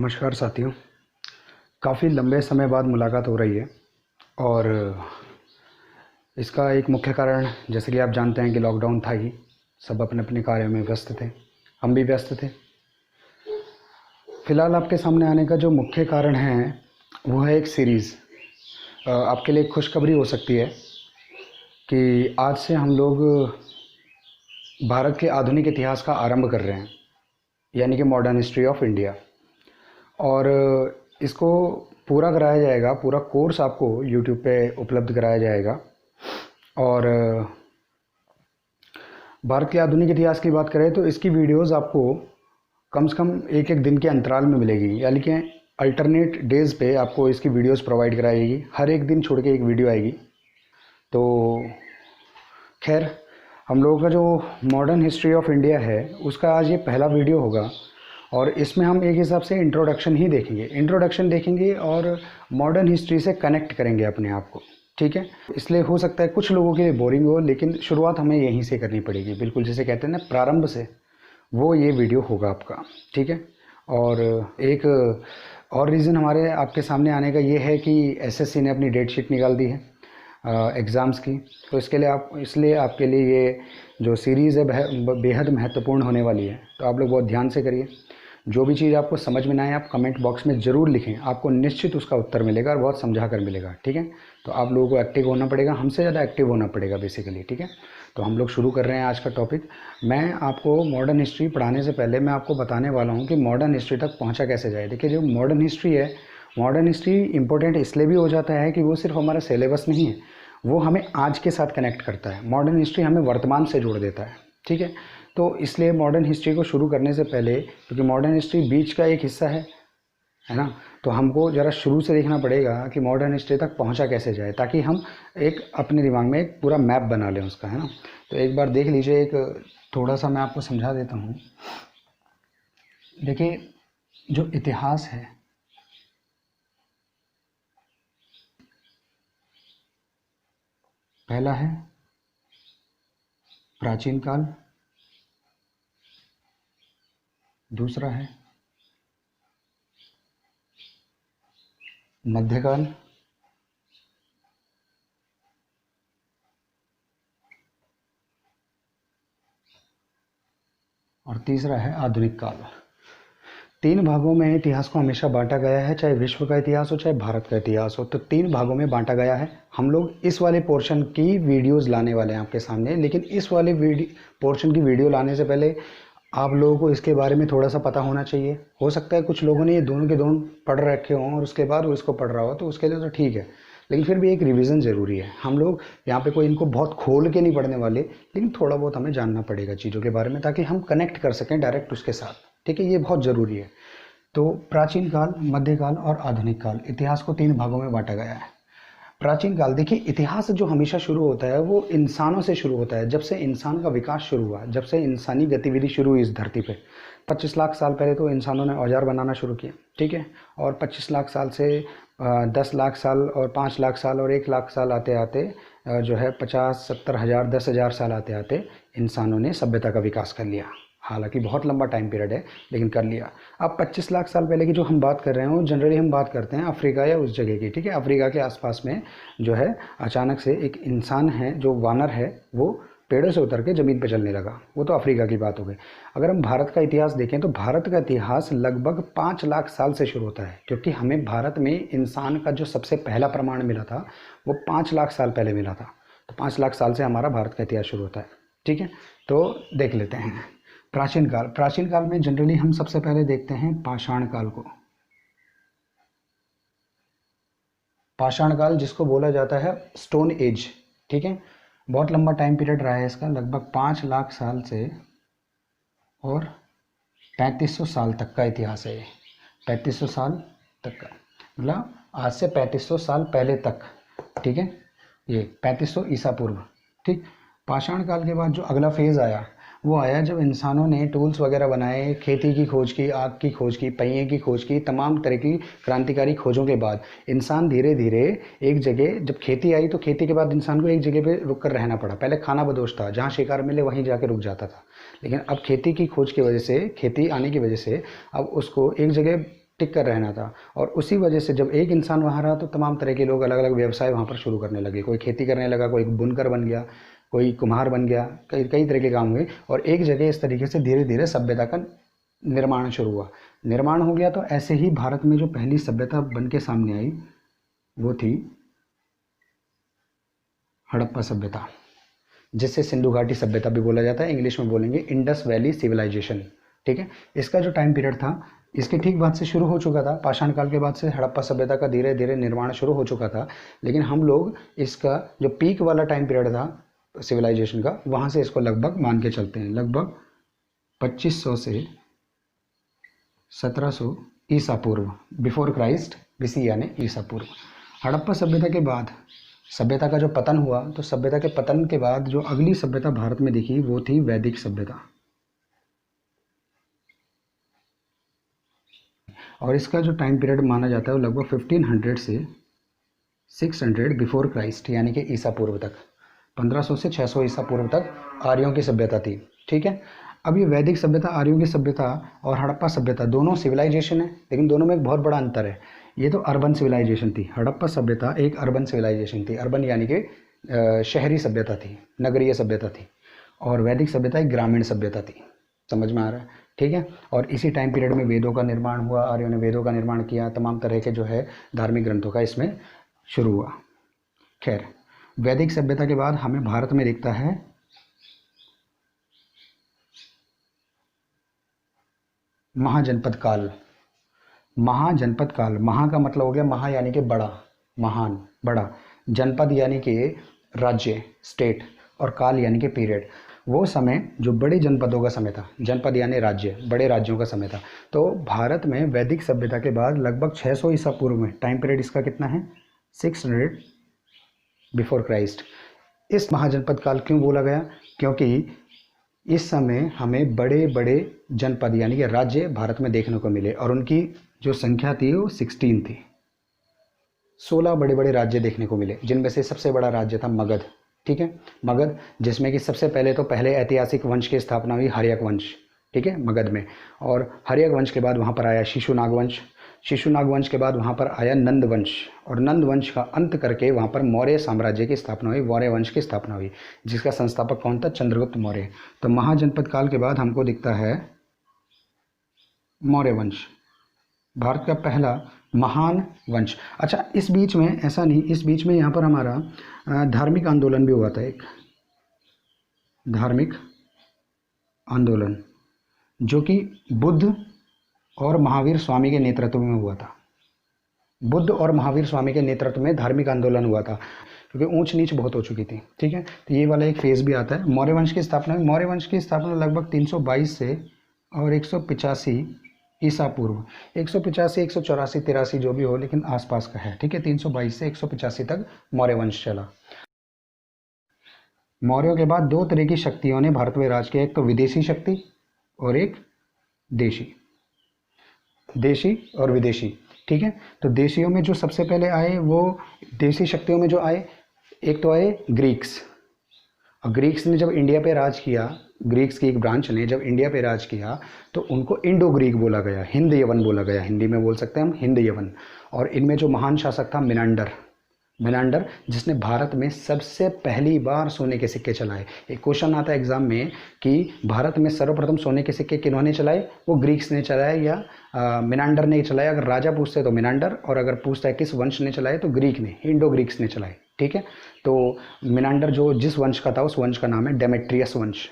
नमस्कार साथियों। काफ़ी लंबे समय बाद मुलाकात हो रही है और इसका एक मुख्य कारण जैसे कि आप जानते हैं कि लॉकडाउन था ही। सब अपने अपने कार्यों में व्यस्त थे, हम भी व्यस्त थे। फ़िलहाल आपके सामने आने का जो मुख्य कारण है वो है एक सीरीज़। आपके लिए एक खुशखबरी हो सकती है कि आज से हम लोग भारत के आधुनिक इतिहास का आरंभ कर रहे हैं, यानी कि मॉडर्न हिस्ट्री ऑफ इंडिया। और इसको पूरा कराया जाएगा, पूरा कोर्स आपको यूट्यूब पे उपलब्ध कराया जाएगा। और भारत के आधुनिक इतिहास की बात करें तो इसकी वीडियोस आपको कम से कम एक एक दिन के अंतराल में मिलेगी, यानी कि अल्टरनेट डेज़ पे आपको इसकी वीडियोस प्रोवाइड कराएगी। हर एक दिन छोड़ के एक वीडियो आएगी। तो खैर, हम लोगों का जो मॉडर्न हिस्ट्री ऑफ इंडिया है उसका आज ये पहला वीडियो होगा और इसमें हम एक हिसाब से इंट्रोडक्शन ही देखेंगे और मॉडर्न हिस्ट्री से कनेक्ट करेंगे अपने आप को। ठीक है, इसलिए हो सकता है कुछ लोगों के लिए बोरिंग हो, लेकिन शुरुआत हमें यहीं से करनी पड़ेगी, बिल्कुल जैसे कहते हैं ना प्रारंभ से, वो ये वीडियो होगा आपका। ठीक है, और एक और रीज़न हमारे आपके सामने आने का ये है कि एसएससी ने अपनी डेट शीट निकाल दी है एग्ज़ाम्स की। तो इसलिए आपके लिए ये जो सीरीज़ है बेहद महत्वपूर्ण होने वाली है। तो आप लोग बहुत ध्यान से करिए। जो भी चीज़ आपको समझ में ना आए आप कमेंट बॉक्स में ज़रूर लिखें, आपको निश्चित उसका उत्तर मिलेगा और बहुत समझा कर मिलेगा। ठीक है, तो आप लोगों को एक्टिव होना पड़ेगा, हमसे ज़्यादा एक्टिव होना पड़ेगा बेसिकली। ठीक है, तो हम लोग शुरू कर रहे हैं आज का टॉपिक। मैं आपको मॉडर्न हिस्ट्री पढ़ाने से पहले मैं आपको बताने वाला हूँ कि मॉडर्न हिस्ट्री तक पहुँचा कैसे जाए। देखिए, जो मॉडर्न हिस्ट्री है, मॉडर्न हिस्ट्री इंपॉर्टेंट इसलिए भी हो जाता है कि वो सिर्फ हमारा सिलेबस नहीं है, वो हमें आज के साथ कनेक्ट करता है। मॉडर्न हिस्ट्री हमें वर्तमान से जोड़ देता है। ठीक है, तो इसलिए मॉडर्न हिस्ट्री को शुरू करने से पहले, क्योंकि मॉडर्न हिस्ट्री बीच का एक हिस्सा है ना, तो हमको ज़रा शुरू से देखना पड़ेगा कि मॉडर्न हिस्ट्री तक पहुंचा कैसे जाए, ताकि हम एक अपने दिमाग में एक पूरा मैप बना लें उसका, है ना। तो एक बार देख लीजिए, एक थोड़ा सा मैं आपको समझा देता हूँ। देखिए, जो इतिहास है, पहला है प्राचीन काल, दूसरा है मध्यकाल, और तीसरा है आधुनिक काल। 3 भागों में इतिहास को हमेशा बांटा गया है, चाहे विश्व का इतिहास हो चाहे भारत का इतिहास हो, तो 3 भागों में बांटा गया है। हम लोग इस वाले पोर्शन की वीडियोस लाने वाले हैं आपके सामने, लेकिन इस वाले पोर्शन की वीडियो लाने से पहले आप लोगों को इसके बारे में थोड़ा सा पता होना चाहिए। हो सकता है कुछ लोगों ने ये दोनों के दोनों पढ़ रखे हों और उसके बाद वो इसको पढ़ रहा हो, तो उसके लिए तो ठीक है, लेकिन फिर भी एक रिवीजन ज़रूरी है। हम लोग यहाँ पे कोई इनको बहुत खोल के नहीं पढ़ने वाले, लेकिन थोड़ा बहुत हमें जानना पड़ेगा चीज़ों के बारे में, ताकि हम कनेक्ट कर सकें डायरेक्ट उसके साथ। ठीक है, ये बहुत ज़रूरी है। तो प्राचीन काल, मध्यकाल और आधुनिक काल, इतिहास को 3 भागों में बांटा गया है। प्राचीन काल, देखिए, इतिहास जो हमेशा शुरू होता है वो इंसानों से शुरू होता है। जब से इंसान का विकास शुरू हुआ, जब से इंसानी गतिविधि शुरू हुई इस धरती पे, 25 लाख साल पहले तो इंसानों ने औजार बनाना शुरू किया। ठीक है, और 25 लाख साल से 10 लाख साल और 5 लाख साल और 1 लाख साल आते आते जो है 50, 70 हज़ार, 10 हज़ार साल आते आते इंसानों ने सभ्यता का विकास कर लिया। हालांकि बहुत लंबा टाइम पीरियड है, लेकिन कर लिया। अब 25 लाख साल पहले की जो हम बात कर रहे हैं, जनरली हम बात करते हैं अफ्रीका या उस जगह की। ठीक है, अफ्रीका के आसपास में जो है अचानक से एक इंसान है, जो वानर है, वो पेड़ों से उतर के ज़मीन पे चलने लगा। वो तो अफ्रीका की बात हो गई। अगर हम भारत का इतिहास देखें तो भारत का इतिहास लगभग 5 लाख साल से शुरू होता है, क्योंकि हमें भारत में इंसान का जो सबसे पहला प्रमाण मिला था वो 5 लाख साल पहले मिला था। तो 5 लाख साल से हमारा भारत का इतिहास शुरू होता है। ठीक है, तो देख लेते हैं प्राचीन काल। प्राचीन काल में जनरली हम सबसे पहले देखते हैं पाषाण काल को। पाषाण काल जिसको बोला जाता है स्टोन एज। ठीक है, बहुत लंबा टाइम पीरियड रहा है इसका, लगभग 5 लाख साल से और 3500 साल तक का इतिहास है ये। 3500 साल तक का मतलब आज से 3500 साल पहले तक। ठीक है, ये 3500 ईसा पूर्व। ठीक, पाषाण काल के बाद जो अगला फेज़ आया वो आया जब इंसानों ने टूल्स वगैरह बनाए, खेती की खोज की, आग की खोज की, पहिए की खोज की, तमाम तरह की क्रांतिकारी खोजों के बाद इंसान धीरे धीरे एक जगह, जब खेती आई तो खेती के बाद इंसान को एक जगह पे रुक कर रहना पड़ा। पहले खाना बदोश था, जहाँ शिकार मिले वहीं जाके रुक जाता था, लेकिन अब खेती की खोज की वजह से, खेती आने की वजह से अब उसको एक जगह टिक कर रहना था। और उसी वजह से जब एक इंसान वहाँ रहा तो तमाम तरह के लोग अलग अलग व्यवसाय वहाँ पर शुरू करने लगे। कोई खेती करने लगा, कोई बुनकर बन गया, कोई कुम्हार बन गया, कई कई तरह के काम हुए। और एक जगह इस तरीके से धीरे धीरे सभ्यता का निर्माण शुरू हुआ, निर्माण हो गया। तो ऐसे ही भारत में जो पहली सभ्यता बन के सामने आई वो थी हड़प्पा सभ्यता, जिससे सिंधु घाटी सभ्यता भी बोला जाता है, इंग्लिश में बोलेंगे इंडस वैली सिविलाइजेशन। ठीक है, इसका जो टाइम पीरियड था इसके ठीक बाद से शुरू हो चुका था। पाषाण काल के बाद से हड़प्पा सभ्यता का धीरे धीरे निर्माण शुरू हो चुका था, लेकिन हम लोग इसका जो पीक वाला टाइम पीरियड था सिविलाइजेशन का, वहाँ से इसको लगभग मान के चलते हैं, लगभग 2500 से 1700 ईसा पूर्व, बिफोर क्राइस्ट, बीसी यानी ईसा पूर्व। हड़प्पा सभ्यता के बाद सभ्यता का जो पतन हुआ, तो सभ्यता के पतन के बाद जो अगली सभ्यता भारत में दिखी वो थी वैदिक सभ्यता। और इसका जो टाइम पीरियड माना जाता है वो लगभग 1500 से 600 बिफोर क्राइस्ट यानी कि ईसा पूर्व तक, 1500 से 600 ईसा पूर्व तक आर्यों की सभ्यता थी। ठीक है, अब ये वैदिक सभ्यता, आर्यों की सभ्यता और हड़प्पा सभ्यता दोनों सिविलाइजेशन है, लेकिन दोनों में एक बहुत बड़ा अंतर है। ये तो अर्बन सिविलाइजेशन थी, हड़प्पा सभ्यता एक अर्बन सिविलाइजेशन थी, अर्बन यानी कि शहरी सभ्यता थी, नगरीय सभ्यता थी। और वैदिक सभ्यता एक ग्रामीण सभ्यता थी। समझ में आ रहा है? ठीक है, और इसी टाइम पीरियड में वेदों का निर्माण हुआ, आर्यों ने वेदों का निर्माण किया, तमाम तरह के जो है धार्मिक ग्रंथों का इसमें शुरू हुआ। खैर, वैदिक सभ्यता के बाद हमें भारत में दिखता है महाजनपद काल। महाजनपद काल, महा का मतलब हो गया, महा यानी कि बड़ा, महान, बड़ा, जनपद यानी कि राज्य, स्टेट, और काल यानी कि पीरियड। वो समय जो बड़े जनपदों का समय था, जनपद यानी राज्य, बड़े राज्यों का समय था। तो भारत में वैदिक सभ्यता के बाद लगभग 600 ईसा पूर्व में टाइम पीरियड इसका कितना है, 600 बिफोर क्राइस्ट। इस महाजनपद काल क्यों बोला गया? क्योंकि इस समय हमें बड़े बड़े जनपद यानी कि राज्य भारत में देखने को मिले, और उनकी जो संख्या थी वो 16 थी। 16 बड़े बड़े राज्य देखने को मिले, जिनमें से सबसे बड़ा राज्य था मगध। ठीक है, मगध, जिसमें कि सबसे पहले तो पहले ऐतिहासिक वंश की स्थापना हुई, हर्यक वंश। ठीक है, मगध में। और हर्यक वंश के बाद वहाँ पर आया शिशुनाग वंश, शिशुनाग वंश के बाद वहाँ पर आया नंद वंश, और नंद वंश का अंत करके वहाँ पर मौर्य साम्राज्य की स्थापना हुई, मौर्य वंश की स्थापना हुई, जिसका संस्थापक कौन था? चंद्रगुप्त मौर्य। तो महाजनपद काल के बाद हमको दिखता है मौर्य वंश, भारत का पहला महान वंश। अच्छा, इस बीच में ऐसा नहीं, इस बीच में यहाँ पर हमारा धार्मिक आंदोलन भी हुआ था, एक धार्मिक आंदोलन जो कि बुद्ध और महावीर स्वामी के नेतृत्व में हुआ था। बुद्ध और महावीर स्वामी के नेतृत्व में धार्मिक आंदोलन हुआ था, क्योंकि ऊंच नीच बहुत हो चुकी थी। ठीक है, तो ये वाला एक फेज भी आता है। मौर्य वंश की स्थापना, मौर्य वंश की स्थापना लगभग 322 से और 185 ईसा पूर्व, 185, 184, 83 जो भी हो, लेकिन आसपास का है। ठीक है, 322 से 185 तक मौर्य वंश चला। मौर्यों के बाद दो तरह की शक्तियों ने भारत में राज किया, एक तो विदेशी शक्ति और एक देशी, देशी और विदेशी। ठीक है, तो देशियों में जो सबसे पहले आए, वो देशी शक्तियों में जो आए, एक तो आए ग्रीक्स। और ग्रीक्स ने जब इंडिया पे राज किया, ग्रीक्स की एक ब्रांच ने जब इंडिया पे राज किया, तो उनको इंडो ग्रीक बोला गया, हिंद यवन बोला गया, हिंदी में बोल सकते हैं हम हिंद यवन। और इनमें जो महान शासक था मिनांडर, मिनांडर, जिसने भारत में सबसे पहली बार सोने के सिक्के चलाए। एक क्वेश्चन आता है एग्जाम में कि भारत में सर्वप्रथम सोने के सिक्के किन्होंने चलाए? वो ग्रीक्स ने चलाए या मिनांडर ने चलाया? अगर राजा पूछते तो मिनांडर, और अगर पूछता है किस वंश ने चलाए तो ग्रीक ने, इंडो ग्रीक्स ने चलाए। ठीक है, तो मिनांडर जो जिस वंश का था उस वंश का नाम है डेमेट्रियस वंश।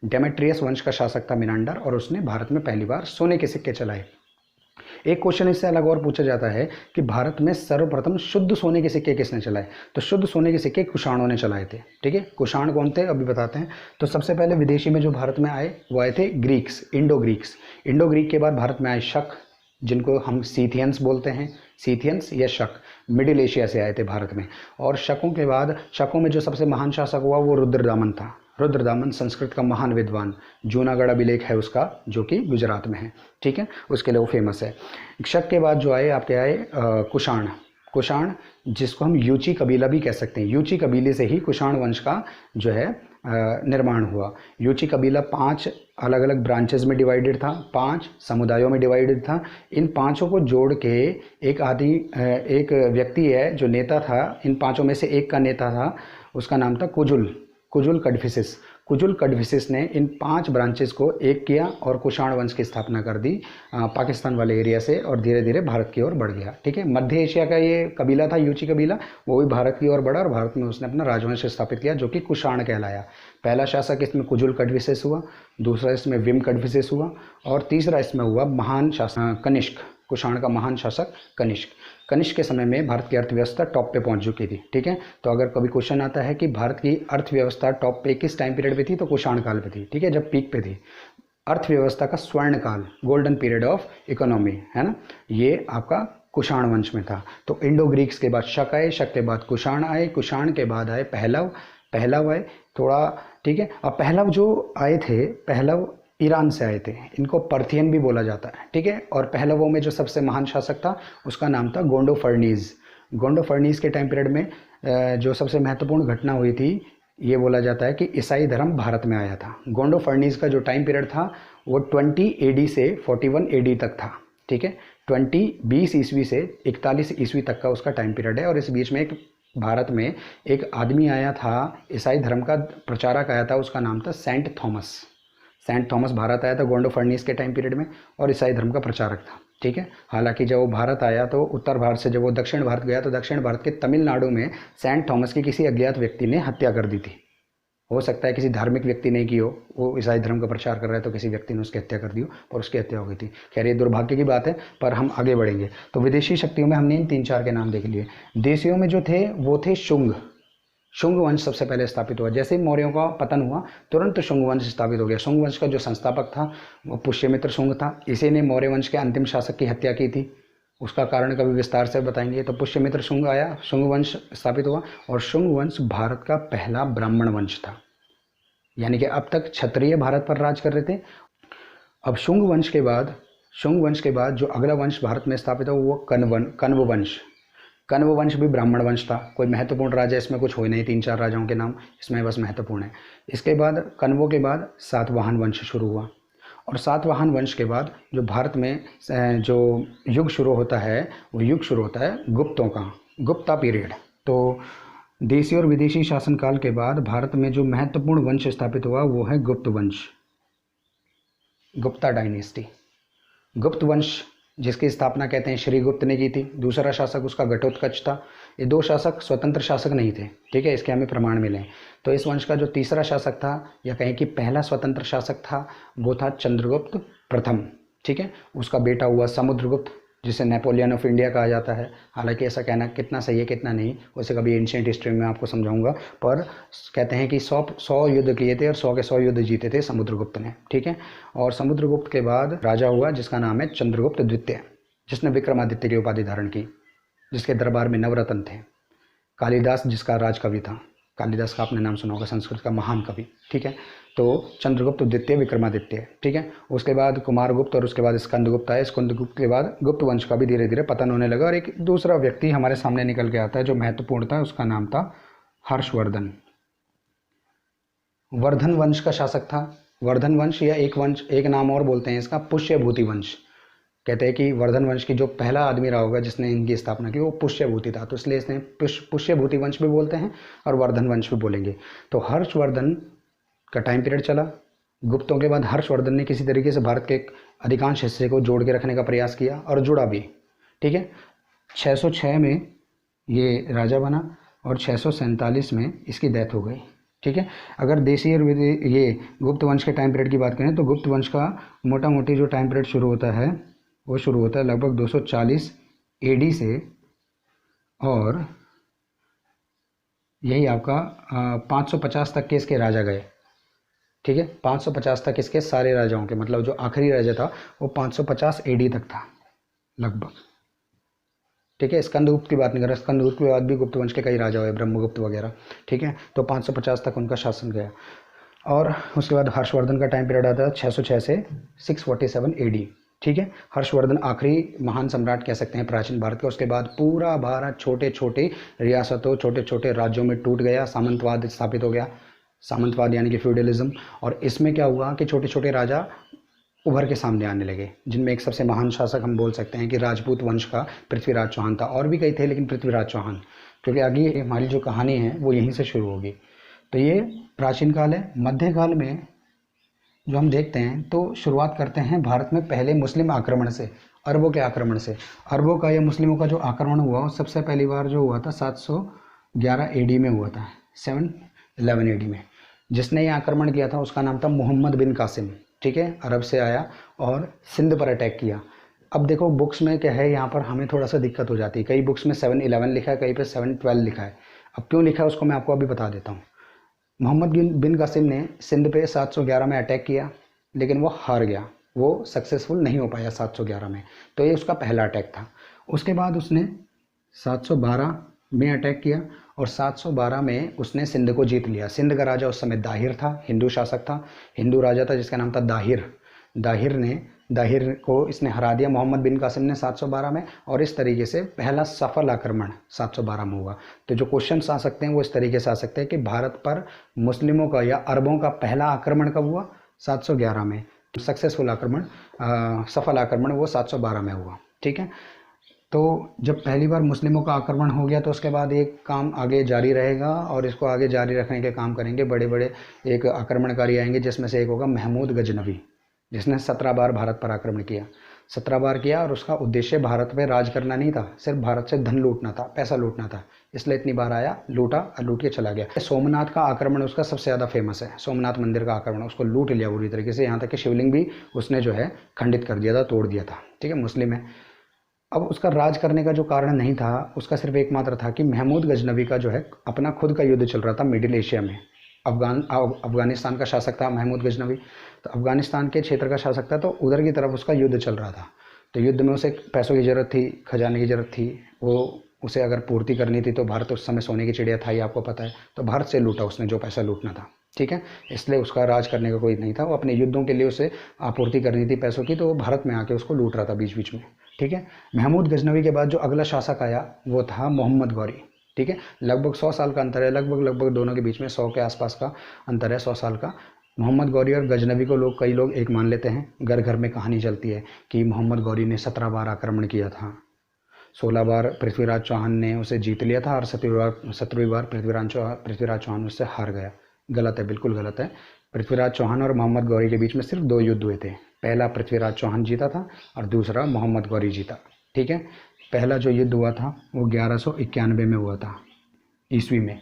डेमेट्रियस वंश का शासक था मिनांडर, और उसने भारत में पहली बार सोने के सिक्के चलाए। एक क्वेश्चन इससे अलग और पूछा जाता है कि भारत में सर्वप्रथम शुद्ध सोने के सिक्के किसने चलाए? तो शुद्ध सोने के सिक्के कुषाणों ने चलाए थे। ठीक है, कुषाण कौन थे अभी बताते हैं। तो सबसे पहले विदेशी में जो भारत में आए वो आए थे Greeks, Indo Greeks. Indo Greek के बाद भारत में आए शक, जिनको हम सीथियंस बोलते हैं, सीथियंस या शक, मिडिल एशिया से आए थे भारत में। और शकों के बाद, शकों में जो सबसे महान शासक हुआ वो रुद्रदामन था। रुद्रदामन संस्कृत का महान विद्वान, जूनागढ़ अभिलेख है उसका, जो कि गुजरात में है। ठीक है, उसके लिए वो फेमस है। शक के बाद जो आए आपके आए कुषाण। कुषाण जिसको हम यूची कबीला भी कह सकते हैं, यूची कबीले से ही कुषाण वंश का जो है निर्माण हुआ। यूची कबीला 5 अलग अलग ब्रांचेस में डिवाइडेड था, 5 समुदायों में डिवाइडेड था। इन पांचों को जोड़ के एक व्यक्ति है जो नेता था, इन पांचों में से एक का नेता था, उसका नाम था कुजुल कड़फिसिस। कुजुल कड़फिसिस ने इन 5 ब्रांचेस को एक किया और कुषाण वंश की स्थापना कर दी पाकिस्तान वाले एरिया से, और धीरे धीरे भारत की ओर बढ़ गया। ठीक है, मध्य एशिया का ये कबीला था यूची कबीला, वो भी भारत की ओर बढ़ा और भारत में उसने अपना राजवंश स्थापित किया जो कि कुषाण कहलाया। पहला शासक इसमें कुजुल कड़फिसिस हुआ, दूसरा इसमें विम कड़फिसिस हुआ, और तीसरा इसमें हुआ महान शासक कनिष्क, कुषाण का महान शासक कनिष्क। कनिष्क के समय में भारत की अर्थव्यवस्था टॉप पे पहुंच चुकी थी। ठीक है, तो अगर कभी क्वेश्चन आता है कि भारत की अर्थव्यवस्था टॉप पे किस टाइम पीरियड पे थी, तो कुषाण काल पे थी। ठीक है, जब पीक पे थी अर्थव्यवस्था का स्वर्ण काल, गोल्डन पीरियड ऑफ इकोनॉमी, है ना, ये आपका कुषाण वंश में था। तो इंडो ग्रीक्स के बाद शक आए, शक के बाद कुषाण आए, कुषाण के बाद आए पहलव आए थोड़ा। ठीक है, अब पहलव जो आए थे, पहलव ईरान से आए थे, इनको पर्थियन भी बोला जाता है। ठीक है, और पहलवों में जो सबसे महान शासक था उसका नाम था गोंडो फर्नीज। गोंडो फर्नीज के टाइम पीरियड में जो सबसे महत्वपूर्ण घटना हुई थी, ये बोला जाता है कि ईसाई धर्म भारत में आया था। गोंडो फर्नीज का जो टाइम पीरियड था वो 20 AD से 41 AD तक था। ठीक है, 20 ईस्वी से 41 ईस्वी तक का उसका टाइम पीरियड है। और इस बीच में भारत में एक आदमी आया था, ईसाई धर्म का प्रचारक आया था, उसका नाम था सेंट थॉमस भारत आया था गोंडो फर्नीस के टाइम पीरियड में और ईसाई धर्म का प्रचारक था। ठीक है, हालांकि जब वो भारत आया तो उत्तर भारत से जब वो दक्षिण भारत गया तो दक्षिण भारत के तमिलनाडु में सेंट थॉमस की किसी अज्ञात व्यक्ति ने हत्या कर दी थी। हो सकता है किसी धार्मिक व्यक्ति ने की हो, वो ईसाई धर्म का प्रचार कर रहा है तो किसी व्यक्ति ने उसकी हत्या कर दी हो और उसकी हत्या हो गई थी। खैर ये दुर्भाग्य की बात है, पर हम आगे बढ़ेंगे। तो विदेशी शक्तियों में हमने इन 3-4 के नाम देख लिए। देशियों में जो थे वो थे शुंग वंश सबसे पहले स्थापित हुआ। जैसे ही मौर्यों का पतन हुआ तुरंत शुंग वंश स्थापित हो गया। शुंग वंश का जो संस्थापक था वो पुष्यमित्र शुंग था। इसी ने मौर्य वंश के अंतिम शासक की हत्या की थी, उसका कारण कभी विस्तार से बताएंगे। तो पुष्यमित्र शुंग आया, शुंग वंश स्थापित हुआ और शुंग वंश भारत का पहला ब्राह्मण वंश था। यानी कि अब तक क्षत्रिय भारत पर राज कर रहे थे। अब शुंग वंश के बाद जो अगला वंश भारत में स्थापित हुआ वो कण्व वंश भी ब्राह्मण वंश था। कोई महत्वपूर्ण राजा इसमें कुछ हो नहीं, 3-4 राजाओं के नाम इसमें बस महत्वपूर्ण है। इसके बाद कण्वों के बाद सातवाहन वंश शुरू हुआ और सातवाहन वंश के बाद जो भारत में जो युग शुरू होता है वो युग शुरू होता है गुप्तों का, गुप्ता पीरियड। तो देशी और विदेशी शासनकाल के बाद भारत में जो महत्वपूर्ण वंश स्थापित हुआ वो है गुप्त वंश, गुप्ता डायनेस्टी। गुप्त वंश जिसकी स्थापना कहते हैं श्रीगुप्त ने की थी। दूसरा शासक उसका घटोत्कच था। ये 2 शासक स्वतंत्र शासक नहीं थे। ठीक है, इसके हमें प्रमाण मिले। तो इस वंश का जो तीसरा शासक था या कहें कि पहला स्वतंत्र शासक था वो था चंद्रगुप्त प्रथम। ठीक है, उसका बेटा हुआ समुद्रगुप्त जिसे नेपोलियन ऑफ इंडिया कहा जाता है। हालांकि ऐसा कहना कितना सही है कितना नहीं उसे कभी एंशिएंट हिस्ट्री में आपको समझाऊंगा, पर कहते हैं कि 100 युद्ध किए थे और 100 के 100 युद्ध जीते थे समुद्रगुप्त ने। ठीक है, और समुद्रगुप्त के बाद राजा हुआ जिसका नाम है चंद्रगुप्त द्वितीय, जिसने विक्रमादित्य की उपाधि धारण की, जिसके दरबार में नवरत्न थे। कालिदास जिसका राजकवि था, कालिदास का आपने नाम सुना होगा, संस्कृत का महान कवि। ठीक है, तो चंद्रगुप्त द्वितीय विक्रमादित्य। ठीक है, उसके बाद कुमारगुप्त और उसके बाद स्कंदगुप्त आए। स्कंदगुप्त के बाद गुप्त वंश का भी धीरे धीरे पतन होने लगा और एक दूसरा व्यक्ति हमारे सामने निकल के आता है जो महत्वपूर्ण था, उसका नाम था हर्षवर्धन। वर्धन वंश का शासक था। वर्धन वंश या एक नाम और बोलते हैं इसका पुष्यभूति वंश। कहते हैं कि वर्धन वंश की जो पहला आदमी रहा होगा जिसने इनकी स्थापना की वो पुष्यभूति था, तो इसलिए इसने पुष्यभूति वंश भी बोलते हैं और वर्धन वंश भी बोलेंगे। तो हर्षवर्धन का टाइम पीरियड चला। गुप्तों के बाद हर्षवर्धन ने किसी तरीके से भारत के अधिकांश हिस्से को जोड़ के रखने का प्रयास किया और जुड़ा भी। ठीक है, 606 में ये राजा बना और 647 में इसकी डेथ हो गई। ठीक है, अगर देशी और ये गुप्त वंश के टाइम पीरियड की बात करें तो गुप्त वंश का मोटा मोटी जो टाइम पीरियड शुरू होता है वो शुरू होता है लगभग 240 AD से और यही आपका 550 तक के इसके राजा गए। ठीक है, 550 तक इसके सारे राजाओं के, मतलब जो आखिरी राजा था वो 550 AD तक था लगभग। ठीक है, स्कंदगुप्त की बात नहीं कर रहा, स्कंदगुप्त के बाद भी गुप्त वंश के कई राजा हुए, ब्रह्मगुप्त वगैरह। ठीक है, तो 550 तक उनका शासन गया और उसके बाद हर्षवर्धन का टाइम पीरियड आता है 606 से 647 AD। ठीक है, हर्षवर्धन आखिरी महान सम्राट कह सकते हैं प्राचीन भारत का। उसके बाद पूरा भारत छोटे छोटे रियासतों, छोटे छोटे राज्यों में टूट गया, सामंतवाद स्थापित हो गया। सामंतवाद यानी कि फ्यूडलिज्म। और इसमें क्या हुआ कि छोटे छोटे राजा उभर के सामने आने लगे, जिनमें एक सबसे महान शासक हम बोल सकते हैं कि राजपूत वंश का पृथ्वीराज चौहान था। और भी कई थे लेकिन पृथ्वीराज चौहान, क्योंकि आगे हमारी जो कहानी है वो यहीं से शुरू होगी। तो ये प्राचीन काल है। मध्यकाल में जो हम देखते हैं तो शुरुआत करते हैं भारत में पहले मुस्लिम आक्रमण से, अरबों के आक्रमण से। अरबों का या मुस्लिमों का जो आक्रमण हुआ वो सबसे पहली बार जो हुआ था 711 एडी में हुआ था, 711 एडी में। जिसने ये आक्रमण किया था उसका नाम था मोहम्मद बिन कासिम, ठीक है। अरब से आया और सिंध पर अटैक किया। अब देखो बुक्स में क्या है, यहाँ पर हमें थोड़ा सा दिक्कत हो जाती है। कई बुक्स में 711 लिखा है, कहीं पे 712 लिखा है। अब क्यों लिखा है उसको मैं आपको अभी बता देता हूँ। मोहम्मद बिन कासिम ने सिंध पे 711 में अटैक किया, लेकिन वो हार गया, वो सक्सेसफुल नहीं हो पाया 711 में। तो ये उसका पहला अटैक था। उसके बाद उसने 712 में अटैक किया और 712 में उसने सिंध को जीत लिया। सिंध का राजा उस समय दाहिर था, हिंदू शासक था, हिंदू राजा था जिसका नाम था दाहिर। दाहिर को इसने हरा दिया मोहम्मद बिन कासिम ने 712 में। और इस तरीके से पहला सफल आक्रमण 712 में हुआ। तो जो क्वेश्चंस आ सकते हैं वो इस तरीके से आ सकते हैं कि भारत पर मुस्लिमों का या अरबों का पहला आक्रमण कब हुआ? 711 में। सक्सेसफुल आक्रमण, सफल आक्रमण वो 712 में हुआ, ठीक है। तो जब पहली बार मुस्लिमों का आक्रमण हो गया तो उसके बाद एक काम आगे जारी रहेगा और इसको आगे जारी रखने के काम करेंगे बड़े बड़े एक आक्रमणकारी आएंगे, जिसमें से एक होगा महमूद गजनवी, जिसने 17 बार भारत पर आक्रमण किया। 17 बार किया और उसका उद्देश्य भारत पे राज करना नहीं था, सिर्फ भारत से धन लूटना था, पैसा लूटना था। इसलिए इतनी बार आया, लूटा और लूट के चला गया। सोमनाथ का आक्रमण उसका सबसे ज़्यादा फेमस है। सोमनाथ मंदिर का आक्रमण, उसको लूट लिया पूरी तरीके से, यहाँ तक कि शिवलिंग भी उसने जो है खंडित कर दिया था, तोड़ दिया था, ठीक है। मुस्लिम है। अब उसका राज करने का जो कारण नहीं था, उसका सिर्फ एकमात्र था कि महमूद गजनवी का जो है अपना खुद का युद्ध चल रहा था मिडिल एशिया में। अफगानिस्तान का शासक था महमूद गजनवी, तो अफगानिस्तान के क्षेत्र का शासक था, तो उधर की तरफ उसका युद्ध चल रहा था। तो युद्ध में उसे पैसों की ज़रूरत थी, खजाने की ज़रूरत थी, वो उसे अगर पूर्ति करनी थी तो भारत उस समय सोने की चिड़िया था, ये आपको पता है। तो भारत से लूटा उसने जो पैसा लूटना था, ठीक है। इसलिए उसका राज करने का कोई नहीं था, वो अपने युद्धों के लिए उसे आपूर्ति करनी थी पैसों की, तो वो भारत में आके उसको लूट रहा था बीच बीच में, ठीक है। महमूद गजनवी के बाद जो अगला शासक आया वो था मोहम्मद गौरी, ठीक है। लगभग 100 साल का अंतर है, लगभग दोनों के बीच में 100 के आसपास का अंतर है, 100 साल का। मोहम्मद गौरी और गजनवी को कई लोग एक मान लेते हैं। घर घर में कहानी चलती है कि मोहम्मद गौरी ने 17 बार आक्रमण किया था, 16 बार पृथ्वीराज चौहान ने उसे जीत लिया था और 17वीं बार पृथ्वीराज चौहान उससे हार गया। गलत है, बिल्कुल गलत है। पृथ्वीराज चौहान और मोहम्मद गौरी के बीच में सिर्फ 2 युद्ध हुए थे। पहला पृथ्वीराज चौहान जीता था और दूसरा मोहम्मद गौरी जीता, ठीक है। पहला जो युद्ध हुआ था वो 1191 में हुआ था ईस्वी में।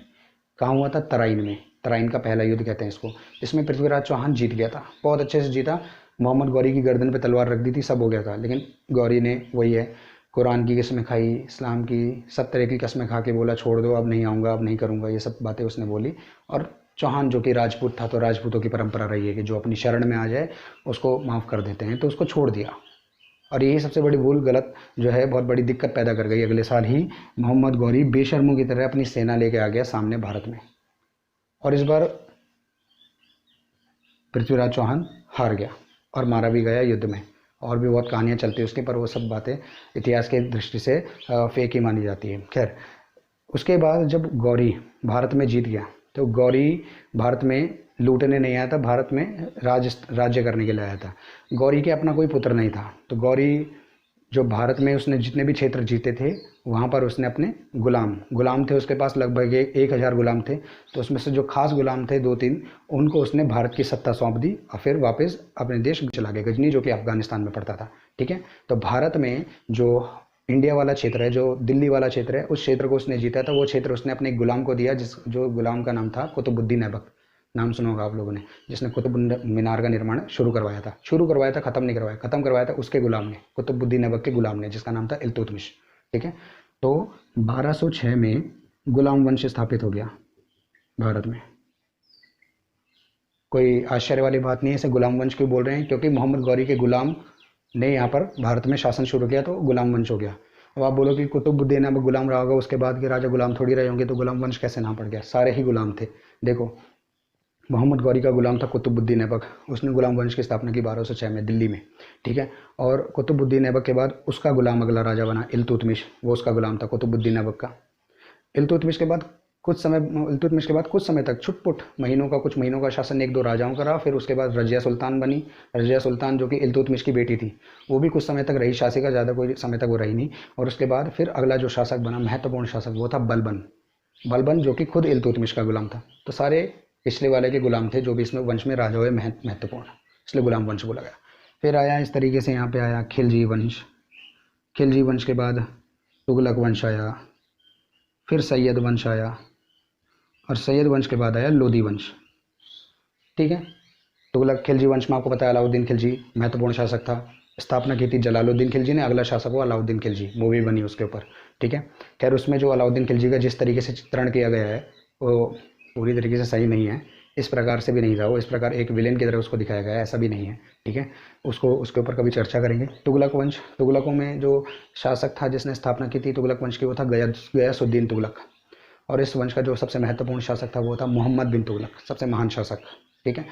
कहाँ हुआ था? तराइन में। तराइन का पहला युद्ध कहते हैं इसको। इसमें पृथ्वीराज चौहान जीत गया था, बहुत अच्छे से जीता। मोहम्मद गौरी की गर्दन पे तलवार रख दी थी, सब हो गया था, लेकिन गौरी ने वही है, कुरान की कसमें खाई, इस्लाम की सब तरह की कसमें खा के बोला छोड़ दो, अब नहीं आऊँगा, अब नहीं करूँगा, ये सब बातें उसने बोली। और चौहान जो कि राजपूत था, तो राजपूतों की परंपरा रही है कि जो अपनी शरण में आ जाए उसको माफ़ कर देते हैं, तो उसको छोड़ दिया। और यही सबसे बड़ी भूल, गलत जो है, बहुत बड़ी दिक्कत पैदा कर गई। अगले साल ही मोहम्मद गौरी बेशर्मों की तरह अपनी सेना लेके आ गया सामने भारत में, और इस बार पृथ्वीराज चौहान हार गया और मारा भी गया युद्ध में। और भी बहुत कहानियाँ चलती है उसकी, पर वो सब बातें इतिहास के दृष्टि से फेक ही मानी जाती है। खैर, उसके बाद जब गौरी भारत में जीत गया तो गौरी भारत में लूटने नहीं आया था, भारत में राज्य करने के लिए आया था। गौरी के अपना कोई पुत्र नहीं था, तो गौरी जो भारत में उसने जितने भी क्षेत्र जीते थे वहाँ पर उसने अपने गुलाम थे उसके पास, लगभग 1000 गुलाम थे। तो उसमें से जो खास गुलाम थे 2-3, उनको उसने भारत की सत्ता सौंप दी और फिर वापस अपने देश चला गया, गजनी, जो कि अफगानिस्तान में पड़ता था, ठीक है। तो भारत में जो इंडिया वाला क्षेत्र है, जो दिल्ली वाला क्षेत्र है, उस क्षेत्र को उसने जीता था। वो क्षेत्र उसने अपने गुलाम को दिया, जो गुलाम का नाम था कुतुबुद्दीन ऐबक। नाम सुना होगा आप लोगों ने, जिसने कुतुब मीनार का निर्माण शुरू करवाया था, ख़त्म नहीं करवाया, ख़त्म करवाया था उसके गुलाम ने, कुतुबुद्दीन ऐबक के गुलाम ने, जिसका नाम था इल्तुतमिश, ठीक है। तो 1206 में गुलाम वंश स्थापित हो गया भारत में। कोई आश्चर्य वाली बात नहीं है। इसे गुलाम वंश क्यों बोल रहे हैं? क्योंकि मोहम्मद गौरी के गुलाम ने यहाँ पर भारत में शासन शुरू किया, तो गुलाम वंश हो गया। अब आप बोलो कि कुतुबुद्दीन ऐबक गुलाम रहा होगा, उसके बाद के राजा गुलाम थोड़ी रहे होंगे, तो गुलाम वंश कैसे नाम पड़ गया? सारे ही गुलाम थे। देखो, मोहम्मद गौरी का गुलाम था कुतुबुद्दीन ऐबक, उसने गुलाम वंश की स्थापना की 1206 में दिल्ली में, ठीक है। और कुतुबुद्दीन ऐबक के बाद उसका गुलाम अगला राजा बना इल्तुतमिश, वो उसका गुलाम था कुतुबुद्दीन ऐबक का। इल्तुतमिश के बाद कुछ समय इल्तुतमिश के बाद कुछ समय तक छुटपुट कुछ महीनों का शासन एक दो राजाओं का रहा। फिर उसके बाद रजिया सुल्तान बनी। रजिया सुल्तान जो कि इल्तुतमिश की बेटी थी, वो भी कुछ समय तक रही शासिका, ज़्यादा कोई समय तक वो रही नहीं। और उसके बाद फिर अगला जो शासक बना, महत्वपूर्ण शासक, वो था बलबन। बलबन जो कि खुद इल्तुतमिश का गुलाम था। तो सारे पिछले वाले के गुलाम थे जो भी इसमें वंश में राजा हुए महत्वपूर्ण, इसलिए गुलाम वंश बोला गया। फिर आया इस तरीके से यहाँ पे आया खिलजी वंश। खिलजी वंश के बाद तुगलक वंश आया, फिर सैयद वंश आया, और सैयद वंश के बाद आया लोधी वंश। ठीक है। तुगलक खिलजी वंश में आपको पता है अलाउद्दीन खिलजी महत्वपूर्ण शासक था। स्थापना की थी जलालुद्दीन खिलजी ने, अगला शासक हुआ अलाउद्दीन खिलजी, मूवी बनी उसके ऊपर। ठीक है। खैर उसमें जो अलाउद्दीन खिलजी का जिस तरीके से चित्रण किया गया है वो पूरी तरीके से सही नहीं है। इस प्रकार से भी नहीं था वो, इस प्रकार एक विलेन की तरह उसको दिखाया गया है, ऐसा भी नहीं है। ठीक है। उसको उसके ऊपर कभी चर्चा करेंगे। तुगलक वंश, तुगलकों में जो शासक था जिसने स्थापना की थी तुगलक वंश की, वो था गयासुद्दीन तुगलक। और इस वंश का जो सबसे महत्वपूर्ण शासक था वो था मोहम्मद बिन तुगलक, सबसे महान शासक। ठीक है।